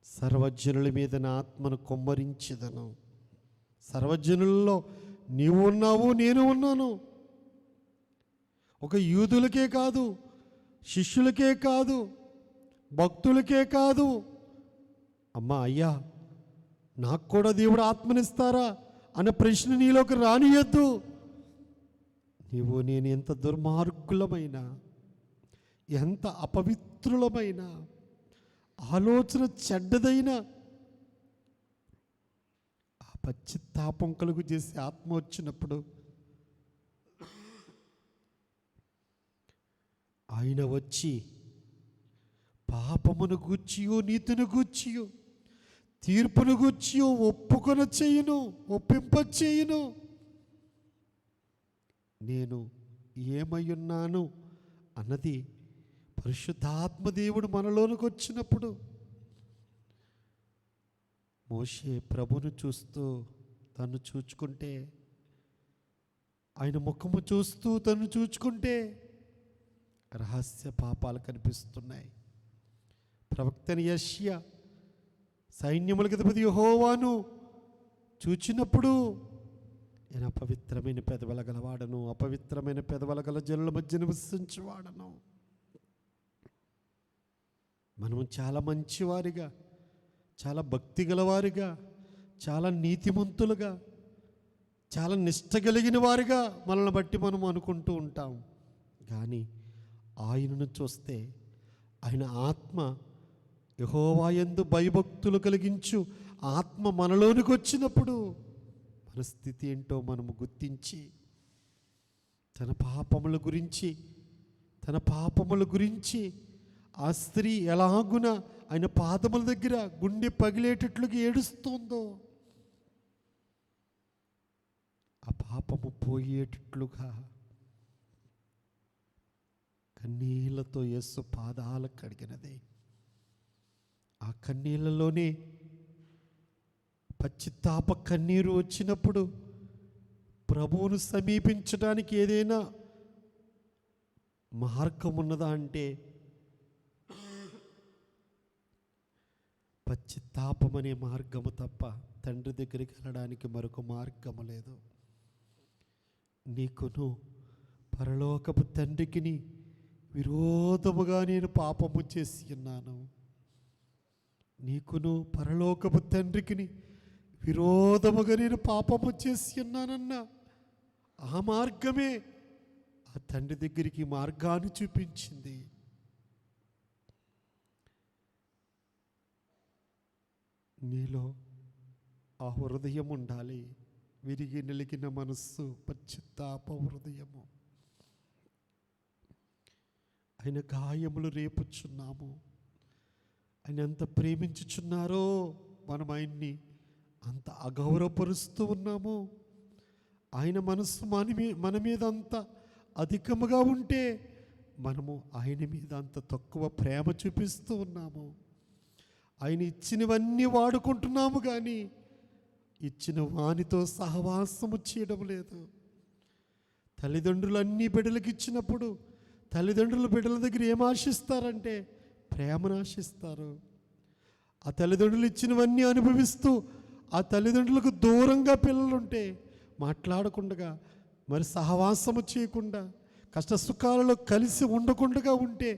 [SPEAKER 2] సర్వజనుల మీద నా ఆత్మను కొమ్మరించెదను. సర్వజనులలో నీవు ఉన్నావు, నేను ఉన్నాను. ఒక యూదులకే కాదు, శిష్యులకే కాదు, భక్తులకే కాదు. అమ్మా, అయ్యా, నాకు కూడా దేవుడు ఆత్మనిస్తారా అన్న ప్రశ్న నీలోకి రానియద్దు. నీవు నేను ఎంత దుర్మార్గులమైనా, ఎంత అపవిత్రులమైన, ఆలోచన చెడ్డదైనా, ఆ పశ్చాత్తాపం కలుగు చేసి ఆత్మ వచ్చినప్పుడు ఆయన వచ్చి పాపమును గూర్చియో నీతిని గూర్చియో తీర్పును గూర్చియో ఒప్పుకొన చేయును, ఒప్పింప చేయును. నేను ఏమయ్యున్నాను అన్నది పరిశుద్ధాత్మదేవుడు మనలోనికి వచ్చినప్పుడు మోషే ప్రభును చూస్తూ తను చూచుకుంటే, ఆయన ముఖము చూస్తూ తను చూచుకుంటే రహస్య పాపాలు కనిపిస్తున్నాయి. ప్రవక్తని యెషయా సైన్యములకు అధిపతి యెహోవాను చూచినప్పుడు, నేను అపవిత్రమైన పెదవుల గలవాడను, అపవిత్రమైన పెదవుల గల జనుల మధ్య నివసించేవాడను. మనము చాలా మంచివారిగా, చాలా భక్తి గలవారిగా, చాలా నీతిమంతులుగా, చాలా నిష్ట కలిగిన వారిగా మనల్ని బట్టి మనం అనుకుంటూ ఉంటాం. కానీ ఆయనను చూస్తే, ఆయన ఆత్మ, యెహోవా యందు భయభక్తులు కలిగించు ఆత్మ మనలోనికి వచ్చినప్పుడు మన స్థితి ఏంటో మనము గుర్తించి తన పాపముల గురించి ఆ స్త్రీ ఎలాగున ఆయన పాదముల దగ్గర గుండె పగిలేటట్లుగా ఏడుస్తుందో, ఆ పాపము పోయేటట్లుగా కన్నీళ్లతో యేసు పాదాలు కడిగినది. ఆ కన్నీళ్లలోనే పశ్చాత్తాప కన్నీరు వచ్చినప్పుడు ప్రభువును సమీపించడానికి ఏదైనా మార్గం ఉన్నదా అంటే పశ్చాత్తాపం అనే మార్గము తప్ప తండ్రి దగ్గరికి వెళ్ళడానికి మరొక మార్గము లేదు. నీకును పరలోకపు తండ్రికి విరోధముగా నేను పాపము చేసి ఉన్నాను. నీకును పరలోకపు తండ్రికి విరోధముగా నేను పాపము చేసి ఉన్నానన్న ఆ మార్గమే ఆ తండ్రి దగ్గరికి మార్గాన్ని చూపించింది. నీలో ఆ హృదయం ఉండాలి, విరిగి నిలిగిన మనస్సు, పశ్చాత్తాప హృదయము. ఆయన గాయములు రేపుచున్నాము. ఆయన ఎంత ప్రేమించుచున్నారో మనం ఆయన్ని అంత అగౌరవపరుస్తూ ఉన్నాము. ఆయన మనస్సు మన మీద అంత అధికముగా ఉంటే మనము ఆయన మీద అంత తక్కువ ప్రేమ చూపిస్తూ ఉన్నాము. ఆయన ఇచ్చినవన్నీ వాడుకుంటున్నాము, కానీ ఇచ్చిన వానితో సహవాసము చేయడం లేదు. తల్లిదండ్రులు అన్ని బిడ్డలకు ఇచ్చినప్పుడు తల్లిదండ్రులు బిడ్డల దగ్గర ఏం ఆశిస్తారంటే ప్రేమను ఆశిస్తారు. ఆ తల్లిదండ్రులు ఇచ్చినవన్నీ అనుభవిస్తూ ఆ తల్లిదండ్రులకు దూరంగా పిల్లలుంటే, మాట్లాడకుండా, మరి సహవాసము చేయకుండా, కష్టసుఖాలలో కలిసి ఉండకుండా ఉంటే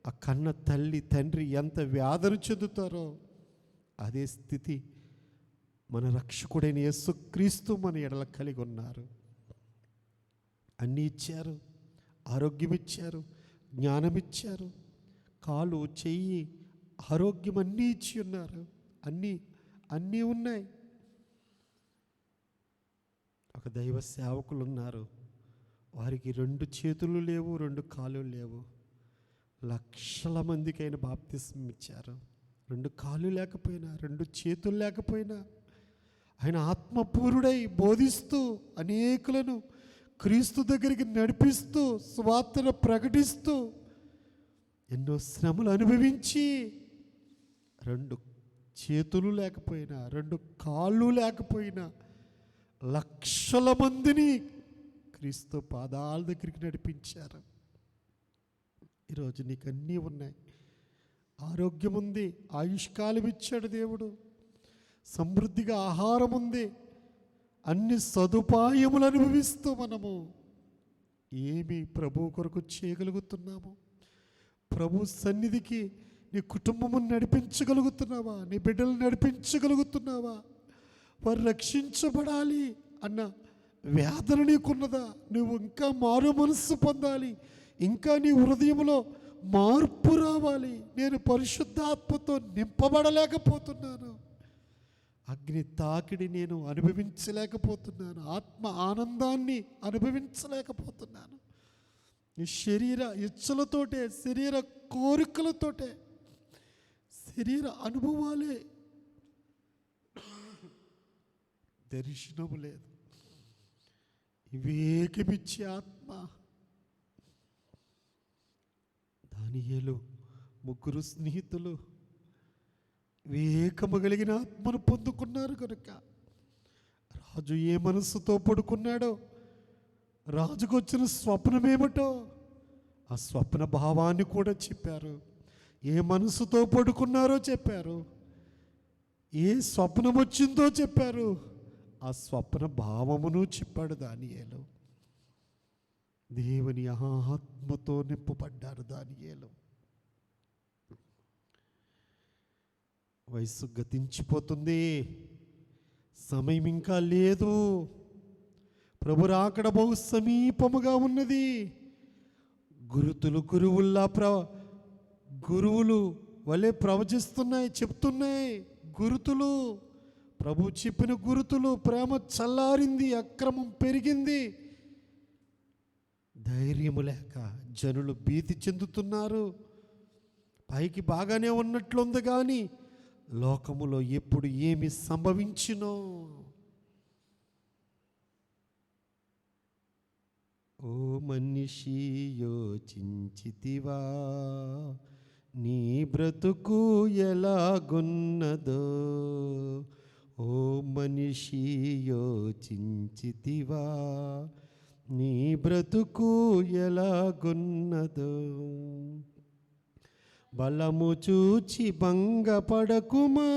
[SPEAKER 2] ఆ కన్న తల్లి తండ్రి ఎంత వ్యాధన చెందుతారో అదే స్థితి మన రక్షకుడైన యేసుక్రీస్తు మన ఎడల కలిగి ఉన్నారు. అన్నీ ఇచ్చారు, ఆరోగ్యం ఇచ్చారు, జ్ఞానం ఇచ్చారు, కాలు చెయ్యి ఆరోగ్యం అన్నీ ఇచ్చి ఉన్నారు. అన్నీ ఉన్నాయి. ఒక దైవ సేవకులు ఉన్నారు, వారికి 2 చేతులు లేవు, 2 కాళ్ళు లేవు. లక్షల మందికి ఆయన బాప్తిస్మం ఇచ్చారు. 2 కాళ్ళు లేకపోయినా, 2 చేతులు లేకపోయినా ఆయన ఆత్మపూరుడై బోధిస్తూ అనేకులను క్రీస్తు దగ్గరికి నడిపిస్తూ సువార్తను ప్రకటిస్తూ ఎన్నో శ్రమలు అనుభవించి 2 చేతులు లేకపోయినా, 2 కాళ్ళు లేకపోయినా లక్షల మందిని క్రీస్తు పాదాల దగ్గరికి నడిపించారు. ఈరోజు నీకు అన్నీ ఉన్నాయి, ఆరోగ్యం ఉంది, ఆయుష్కాలం ఇచ్చాడు దేవుడు, సమృద్ధిగా ఆహారం ఉంది, అన్ని సదుపాయములు అనుభవిస్తూ మనము ఏమి ప్రభు కొరకు చేయగలుగుతున్నాము? ప్రభు సన్నిధికి నీ కుటుంబమును నడిపించగలుగుతున్నావా? నీ బిడ్డలు నడిపించగలుగుతున్నావా? వారు రక్షించబడాలి అన్న వేదన నీకున్నదా? నువ్వు ఇంకా మారు మనస్సు పొందాలి, ఇంకా నీ హృదయంలో మార్పు రావాలి. నేను పరిశుద్ధాత్మతో నింపబడలేకపోతున్నాను, అగ్ని తాకిడి నేను అనుభవించలేకపోతున్నాను, ఆత్మ ఆనందాన్ని అనుభవించలేకపోతున్నాను. ఈ శరీర ఇచ్చలతోటే, శరీర కోరికలతోటే, శరీర అనుభవాలే, దర్శనము లేదు. వివేకమిచ్చే ఆత్మ. దానియేలు ముగ్గురు స్నేహితులు వివేకము కలిగిన ఆత్మను పొందుకున్నారు కనుక రాజు ఏ మనస్సుతో పడుకున్నాడో, రాజుకు వచ్చిన స్వప్నమేమిటో ఆ స్వప్న భావాన్ని కూడా చెప్పారు. ఏ మనసుతో పడుకున్నారో చెప్పారు, ఏ స్వప్నం వచ్చిందో చెప్పారు, ఆ స్వప్న భావమును చెప్పాడు దానియేలు. దేవుని ఆత్మతో నింపబడ్డారు దానియేలు. వయసు గతించిపోతుంది, సమయం ఇంకా లేదు, ప్రభు రాకడ బహు సమీపముగా ఉన్నది. గురువులు వలె ప్రవచిస్తున్నాయి, చెప్తున్నాయి గురుతులు. ప్రభు చెప్పిన గురుతులు. ప్రేమ చల్లారింది, అక్రమం పెరిగింది. ధైర్యము లేక జనులు భీతి చెందుతున్నారు. పైకి బాగానే ఉన్నట్లుంది కానీ లోకములో ఎప్పుడు ఏమి సంభవించినో. ఓ మనిషి యోచించితివా, నీ బ్రతుకు ఎలాగున్నదో. ఓ మనిషి యోచించితివా, నీ బ్రతుకు ఎలాగున్నదో. బలము చూచి భంగపడకుమా,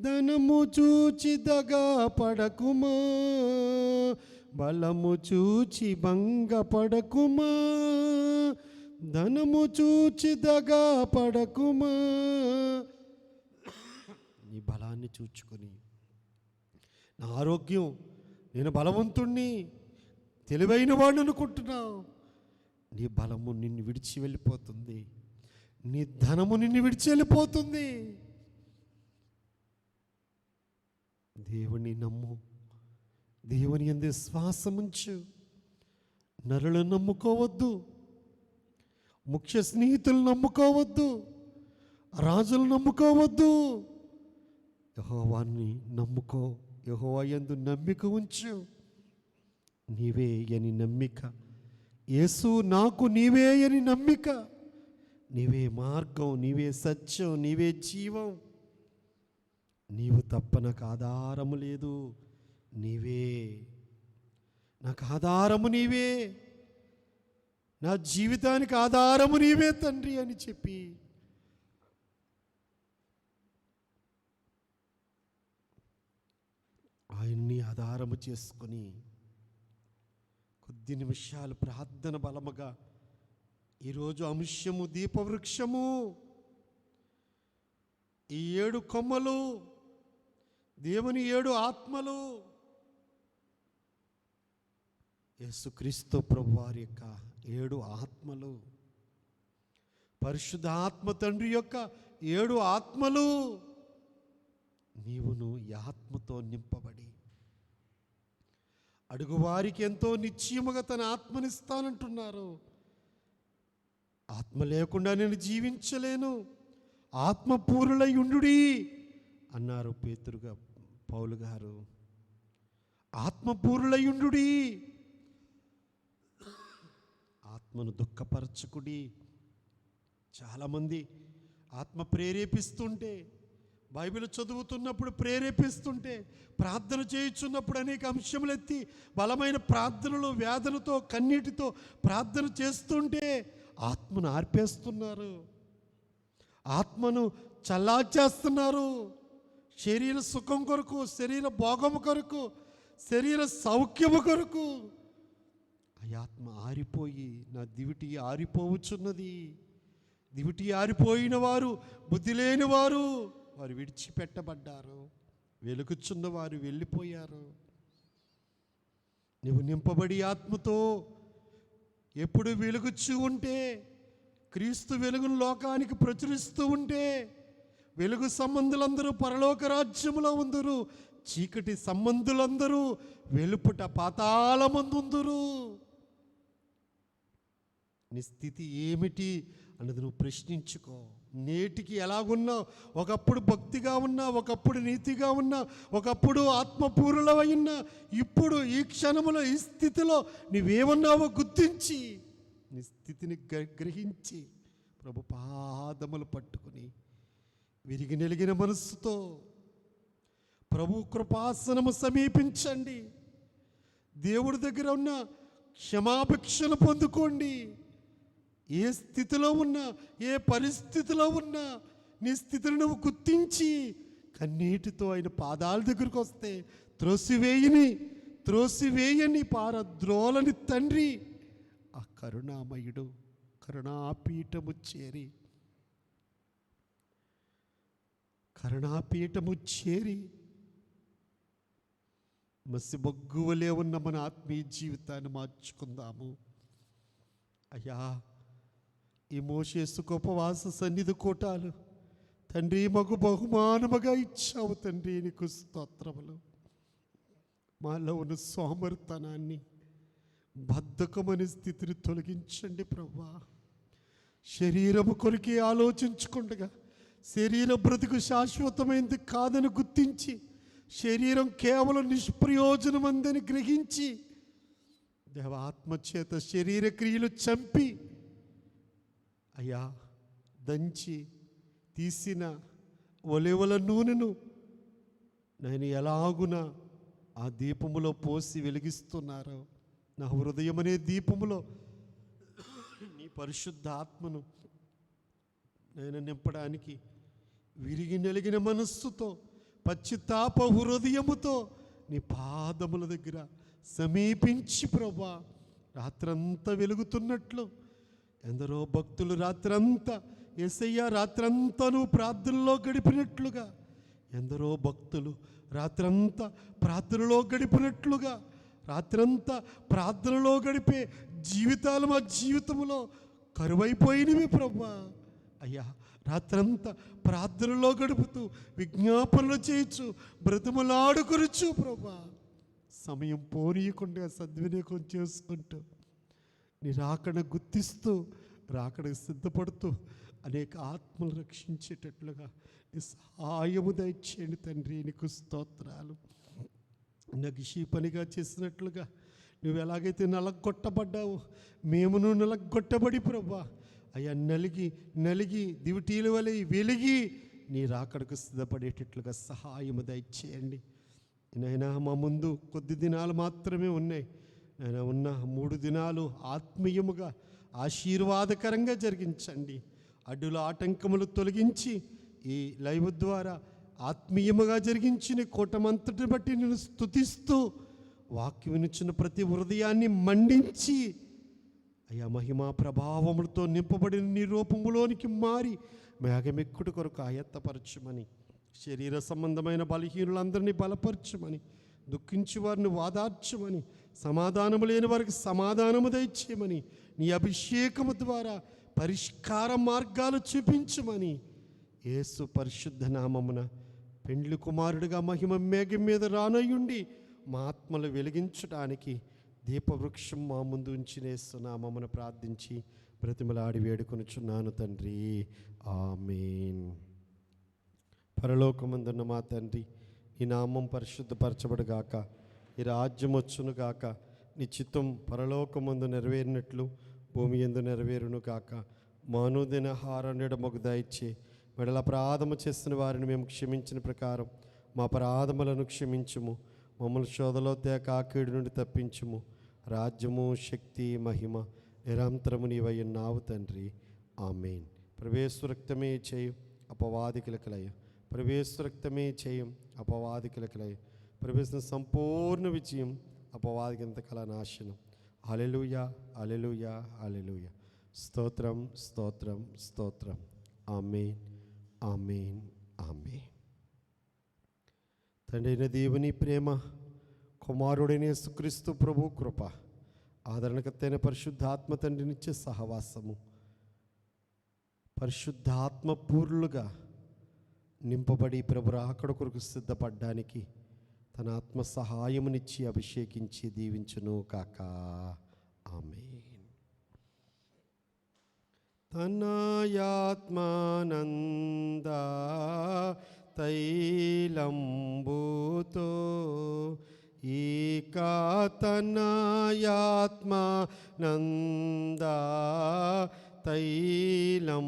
[SPEAKER 2] ధనము చూచి దగా పడకుమా. బలము చూచి భంగపడకుమా, ధనము చూచి దగా పడకుమా. నీ బలాన్ని చూచుకొని, నా ఆరోగ్యం, నేను బలవంతుణ్ణి, తెలివైన వాడిని అనుకుంటున్నావు. నీ బలము నిన్ను విడిచి వెళ్ళిపోతుంది, నీ ధనము నిన్ను విడిచి వెళ్ళిపోతుంది. దేవుని నమ్ము, దేవుని యందు శ్వాసముంచు. నరులను నమ్ముకోవద్దు, ముఖ్య స్నేహితులు నమ్ముకోవద్దు, రాజులు నమ్ముకోవద్దు. యెహోవాని నమ్ముకో, యెహోవా యందు నమ్మిక ఉంచు. నీవే అని నమ్మిక, యేసు నాకు నీవే అని నమ్మిక. నీవే మార్గం, నీవే సత్యం, నీవే జీవం. నీవు తప్ప నాకు ఆధారము లేదు, నీవే నాకు ఆధారము, నీవే నా జీవితానికి ఆధారము, నీవే తండ్రి అని చెప్పి ఆయన్ని ఆధారము చేసుకొని కొద్ది నిమిషాలు ప్రార్థన బలముగా. ఈరోజు అంశము దీపవృక్షము. ఈ 7 కొమ్మలు దేవుని 7 ఆత్మలు. యేసుక్రీస్తు ప్రభువారి యొక్క 7 ఆత్మలు, పరిశుద్ధ ఆత్మ తండ్రి యొక్క 7 ఆత్మలు. నీవును ఈ ఆత్మతో నింపబడి, అడుగువారికి ఎంతో నిశ్చయముగా తన ఆత్మనిస్తానంటున్నారు. ఆత్మ లేకుండా నేను జీవించలేను, ఆత్మపూరులై ఉండుడి అన్నారు పేతురుగా పౌలు గారు. ఆత్మపూరులై ఉండుడి, ఆత్మను దుఃఖపరచుకుడి. చాలామంది ఆత్మ ప్రేరేపిస్తుంటే, బైబిల్ చదువుతున్నప్పుడు ప్రేరేపిస్తుంటే, ప్రార్థన చేయుచున్నప్పుడు అనేక అంశములు ఎత్తి బలమైన ప్రార్థనలు, వేదనతో, కన్నీటితో ప్రార్థన చేస్తుంటే ఆత్మను ఆర్పేస్తున్నారు, ఆత్మను చల్లార్చేస్తున్నారు. శరీర సుఖం కొరకు, శరీర భోగము కొరకు, శరీర సౌఖ్యము కొరకు ఆ ఆత్మ ఆరిపోయి, నా దివిటి ఆరిపోవచ్చున్నది. దివిటి ఆరిపోయిన వారు, బుద్ధి లేని వారు, వారు విడిచిపెట్టబడ్డారు, వెలుగుచున్న వారు వెళ్ళిపోయారు. నువ్వు నింపబడి ఆత్మతో ఎప్పుడు వెలుగుచ్చు ఉంటే, క్రీస్తు వెలుగును లోకానికి ప్రచురిస్తూ ఉంటే, వెలుగు సంబంధులందరూ పరలోక రాజ్యములో ఉందురు, చీకటి సంబంధులందరూ వెలుపుట పాతాళమందుందురు. నీ స్థితి ఏమిటి అన్నది నువ్వు ప్రశ్నించుకో. నేటికి ఎలాగున్నావు? ఒకప్పుడు భక్తిగా ఉన్నా, ఒకప్పుడు నీతిగా ఉన్నా, ఒకప్పుడు ఆత్మపూర్ణమై ఉన్నా, ఇప్పుడు ఈ క్షణంలో ఈ స్థితిలో నీవేమన్నావో గుర్తించి నీ స్థితిని గ్రహించి ప్రభు పాదములు పట్టుకుని విరిగి నెలిగిన మనస్సుతో ప్రభు కృపాసనము సమీపించండి. దేవుడి దగ్గర ఉన్న క్షమాభిక్షను పొందుకోండి. ఏ స్థితిలో ఉన్నా, ఏ పరిస్థితిలో ఉన్నా నీ స్థితిని నువ్వు గుర్తించి కన్నీటితో ఆయన పాదాల దగ్గరకు వస్తే త్రోసివేయని పారద్రోలని తండ్రి ఆ కరుణామయుడు కరుణాపీఠము చేరి మసిబొగ్గువలే ఉన్న మన ఆత్మీయ జీవితాన్ని మార్చుకుందాము. అయ్యా, ఈ మోషేసు ఉపవాస సన్నిధి కూటాలు తండ్రి మాకు బహుమానముగా ఇచ్చావు తండ్రి, నీకు స్తోత్రములు. మాలో ఉన్న సోమరితనాన్ని, బద్ధకమనే స్థితిని తొలగించండి ప్రభువా. శరీరము కొరికే ఆలోచించుకుండగా శరీర బ్రతుకు శాశ్వతమైనది కాదని గుర్తించి, శరీరం కేవలం నిష్ప్రయోజనమందని గ్రహించి దేవాత్మచేత శరీర క్రియలు చంపి అయ్యా దంచి తీసిన ఒలివల నూనెను నేను ఎలాగున ఆ దీపములో పోసి వెలిగిస్తున్నారో, నా హృదయం అనే దీపములో నీ పరిశుద్ధ ఆత్మను నేను నింపడానికి విరిగి నెలిగిన మనస్సుతో పశ్చాత్తాప హృదయముతో నీ పాదముల దగ్గర సమీపించి ప్రభా, రాత్రంతా వెలుగుతున్నట్లు ఎందరో భక్తులు రాత్రంతా యేసయ్య రాత్రంతా నువ్వు ప్రార్థనలో గడిపినట్లుగా, ఎందరో భక్తులు రాత్రంతా ప్రార్థనలో గడిపినట్లుగా, రాత్రంతా ప్రార్థనలో గడిపే జీవితాలు మా జీవితంలో కరువైపోయినవి ప్రభా. అయ్యా, రాత్రంతా ప్రార్థనలో గడుపుతూ విజ్ఞాపనలు చేయొచ్చు, బ్రతిమలాడుకొనొచ్చు ప్రభా. సమయం పోనీయకుండా సద్వినియోగం చేసుకుంటూ నీ రాకడ గుర్తిస్తూ రాకడకు సిద్ధపడుతూ అనేక ఆత్మలు రక్షించేటట్లుగా నీ సహాయము దయచేయండి తండ్రి. నీకు స్తోత్రాలు. నగిషి పనిగా చేసినట్లుగా నువ్వు ఎలాగైతే నలగొట్టబడ్డావు, మేమును నలగొట్టబడి ప్రభా అయ్యా నలిగి దివిటీల వలె వెలిగి నీ రాకడకు సిద్ధపడేటట్లుగా సహాయము దయచేయండి. నైనా మా ముందు కొద్ది దినాలు మాత్రమే ఉన్నాయి నైనా, ఉన్న 3 దినాలు ఆత్మీయముగా ఆశీర్వాదకరంగా జరిగించండి. అడ్డుల ఆటంకములు తొలగించి ఈ లైవ్ ద్వారా ఆత్మీయముగా జరిగించిన కూటమంతటిని బట్టి నేను స్తుతిస్తూ వాక్యం వినిచిన ప్రతి హృదయాన్ని మండించి అయ్యా మహిమా ప్రభావములతో నింపబడిన నీ రూపములోనికి మారి మేఘమెక్కుడు కొరకు ఆయత్తపరచమని, శరీర సంబంధమైన బలహీనులందరినీ బలపరచమని, దుఃఖించి వారిని వాదార్చమని, సమాధానము లేని వారికి సమాధానము దయచేయమని, నీ అభిషేకము ద్వారా పరిష్కార మార్గాలు చూపించమని యేసు పరిశుద్ధ నామమున పెండ్లి కుమారుడిగా మహిమ మేఘం మీద రానయ్యుండి మా ఆత్మలు వెలిగించడానికి దీపవృక్షం మా ముందు ఉంచినేస్తున్నామని ప్రార్థించి బ్రతిమలాడి వేడుకొనుచున్నాను తండ్రి. ఆమేన్. పరలోకమందున్న మా తండ్రి, ఈ నామం పరిశుద్ధపరచబడుగాక, ఈ రాజ్యం వచ్చునుగాక, నీ చిత్తం పరలోకమందు నెరవేరినట్లు భూమి యందు నెరవేరును గాక. మానుదిన ఆహారాన్ని మాకు దయచే, వెడల అపరాధము చేసిన వారిని మేము క్షమించిన ప్రకారం మా అపరాధములను క్షమించుము, మమ్మల్ని శోధలో తేక కీడు నుండి తప్పించుము. రాజ్యము శక్తి మహిమ నిరంతరము నీవై ఉన్నావు తండ్రి. ఆమేన్. ప్రవేశ రక్తమే చేయు అపవాదికులకలయ, ప్రవేశ రక్తమే చేయం అపవాదికులకలయ, ప్రవేశిన సంపూర్ణ విజయం అపవాదికంత కల నాశనం. హల్లెలూయా, హల్లెలూయా, హల్లెలూయా. స్తోత్రం, స్తోత్రం, స్తోత్రం. ఆమేన్, ఆమేన్, ఆమేన్. తండ్రి అయిన దేవుని ప్రేమ, కుమారుడైన యేసుక్రీస్తు ప్రభు కృప, ఆదరణకర్తైన పరిశుద్ధాత్మ తండ్రినిచ్చే సహవాసము, పరిశుద్ధాత్మ పూర్లుగా నింపబడి ప్రభు రాకడ కొరకు సిద్ధపడ్డానికి తన ఆత్మ సహాయమునిచ్చి అభిషేకించి దీవించును కాక. ఆమేన్. తనయాత్మానంద తైలంబుతో ఈక తనయాత్మానంద తైలంబుతో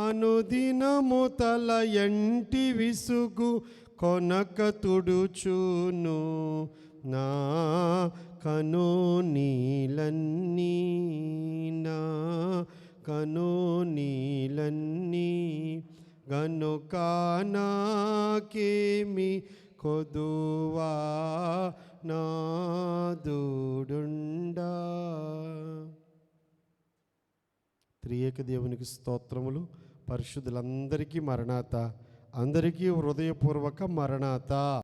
[SPEAKER 2] అనుదినము తల ఎంటి విసుగు కొనక తుడుచును నా కను నీలన్నీ, నా కను నీలన్నీ గనుక నాకేమి కొదువా నాదుడుండా. త్రియేక దేవునికి స్తోత్రములు. పరిశుద్ధులందరికీ మరణాత, అందరికీ హృదయపూర్వక మరణాత.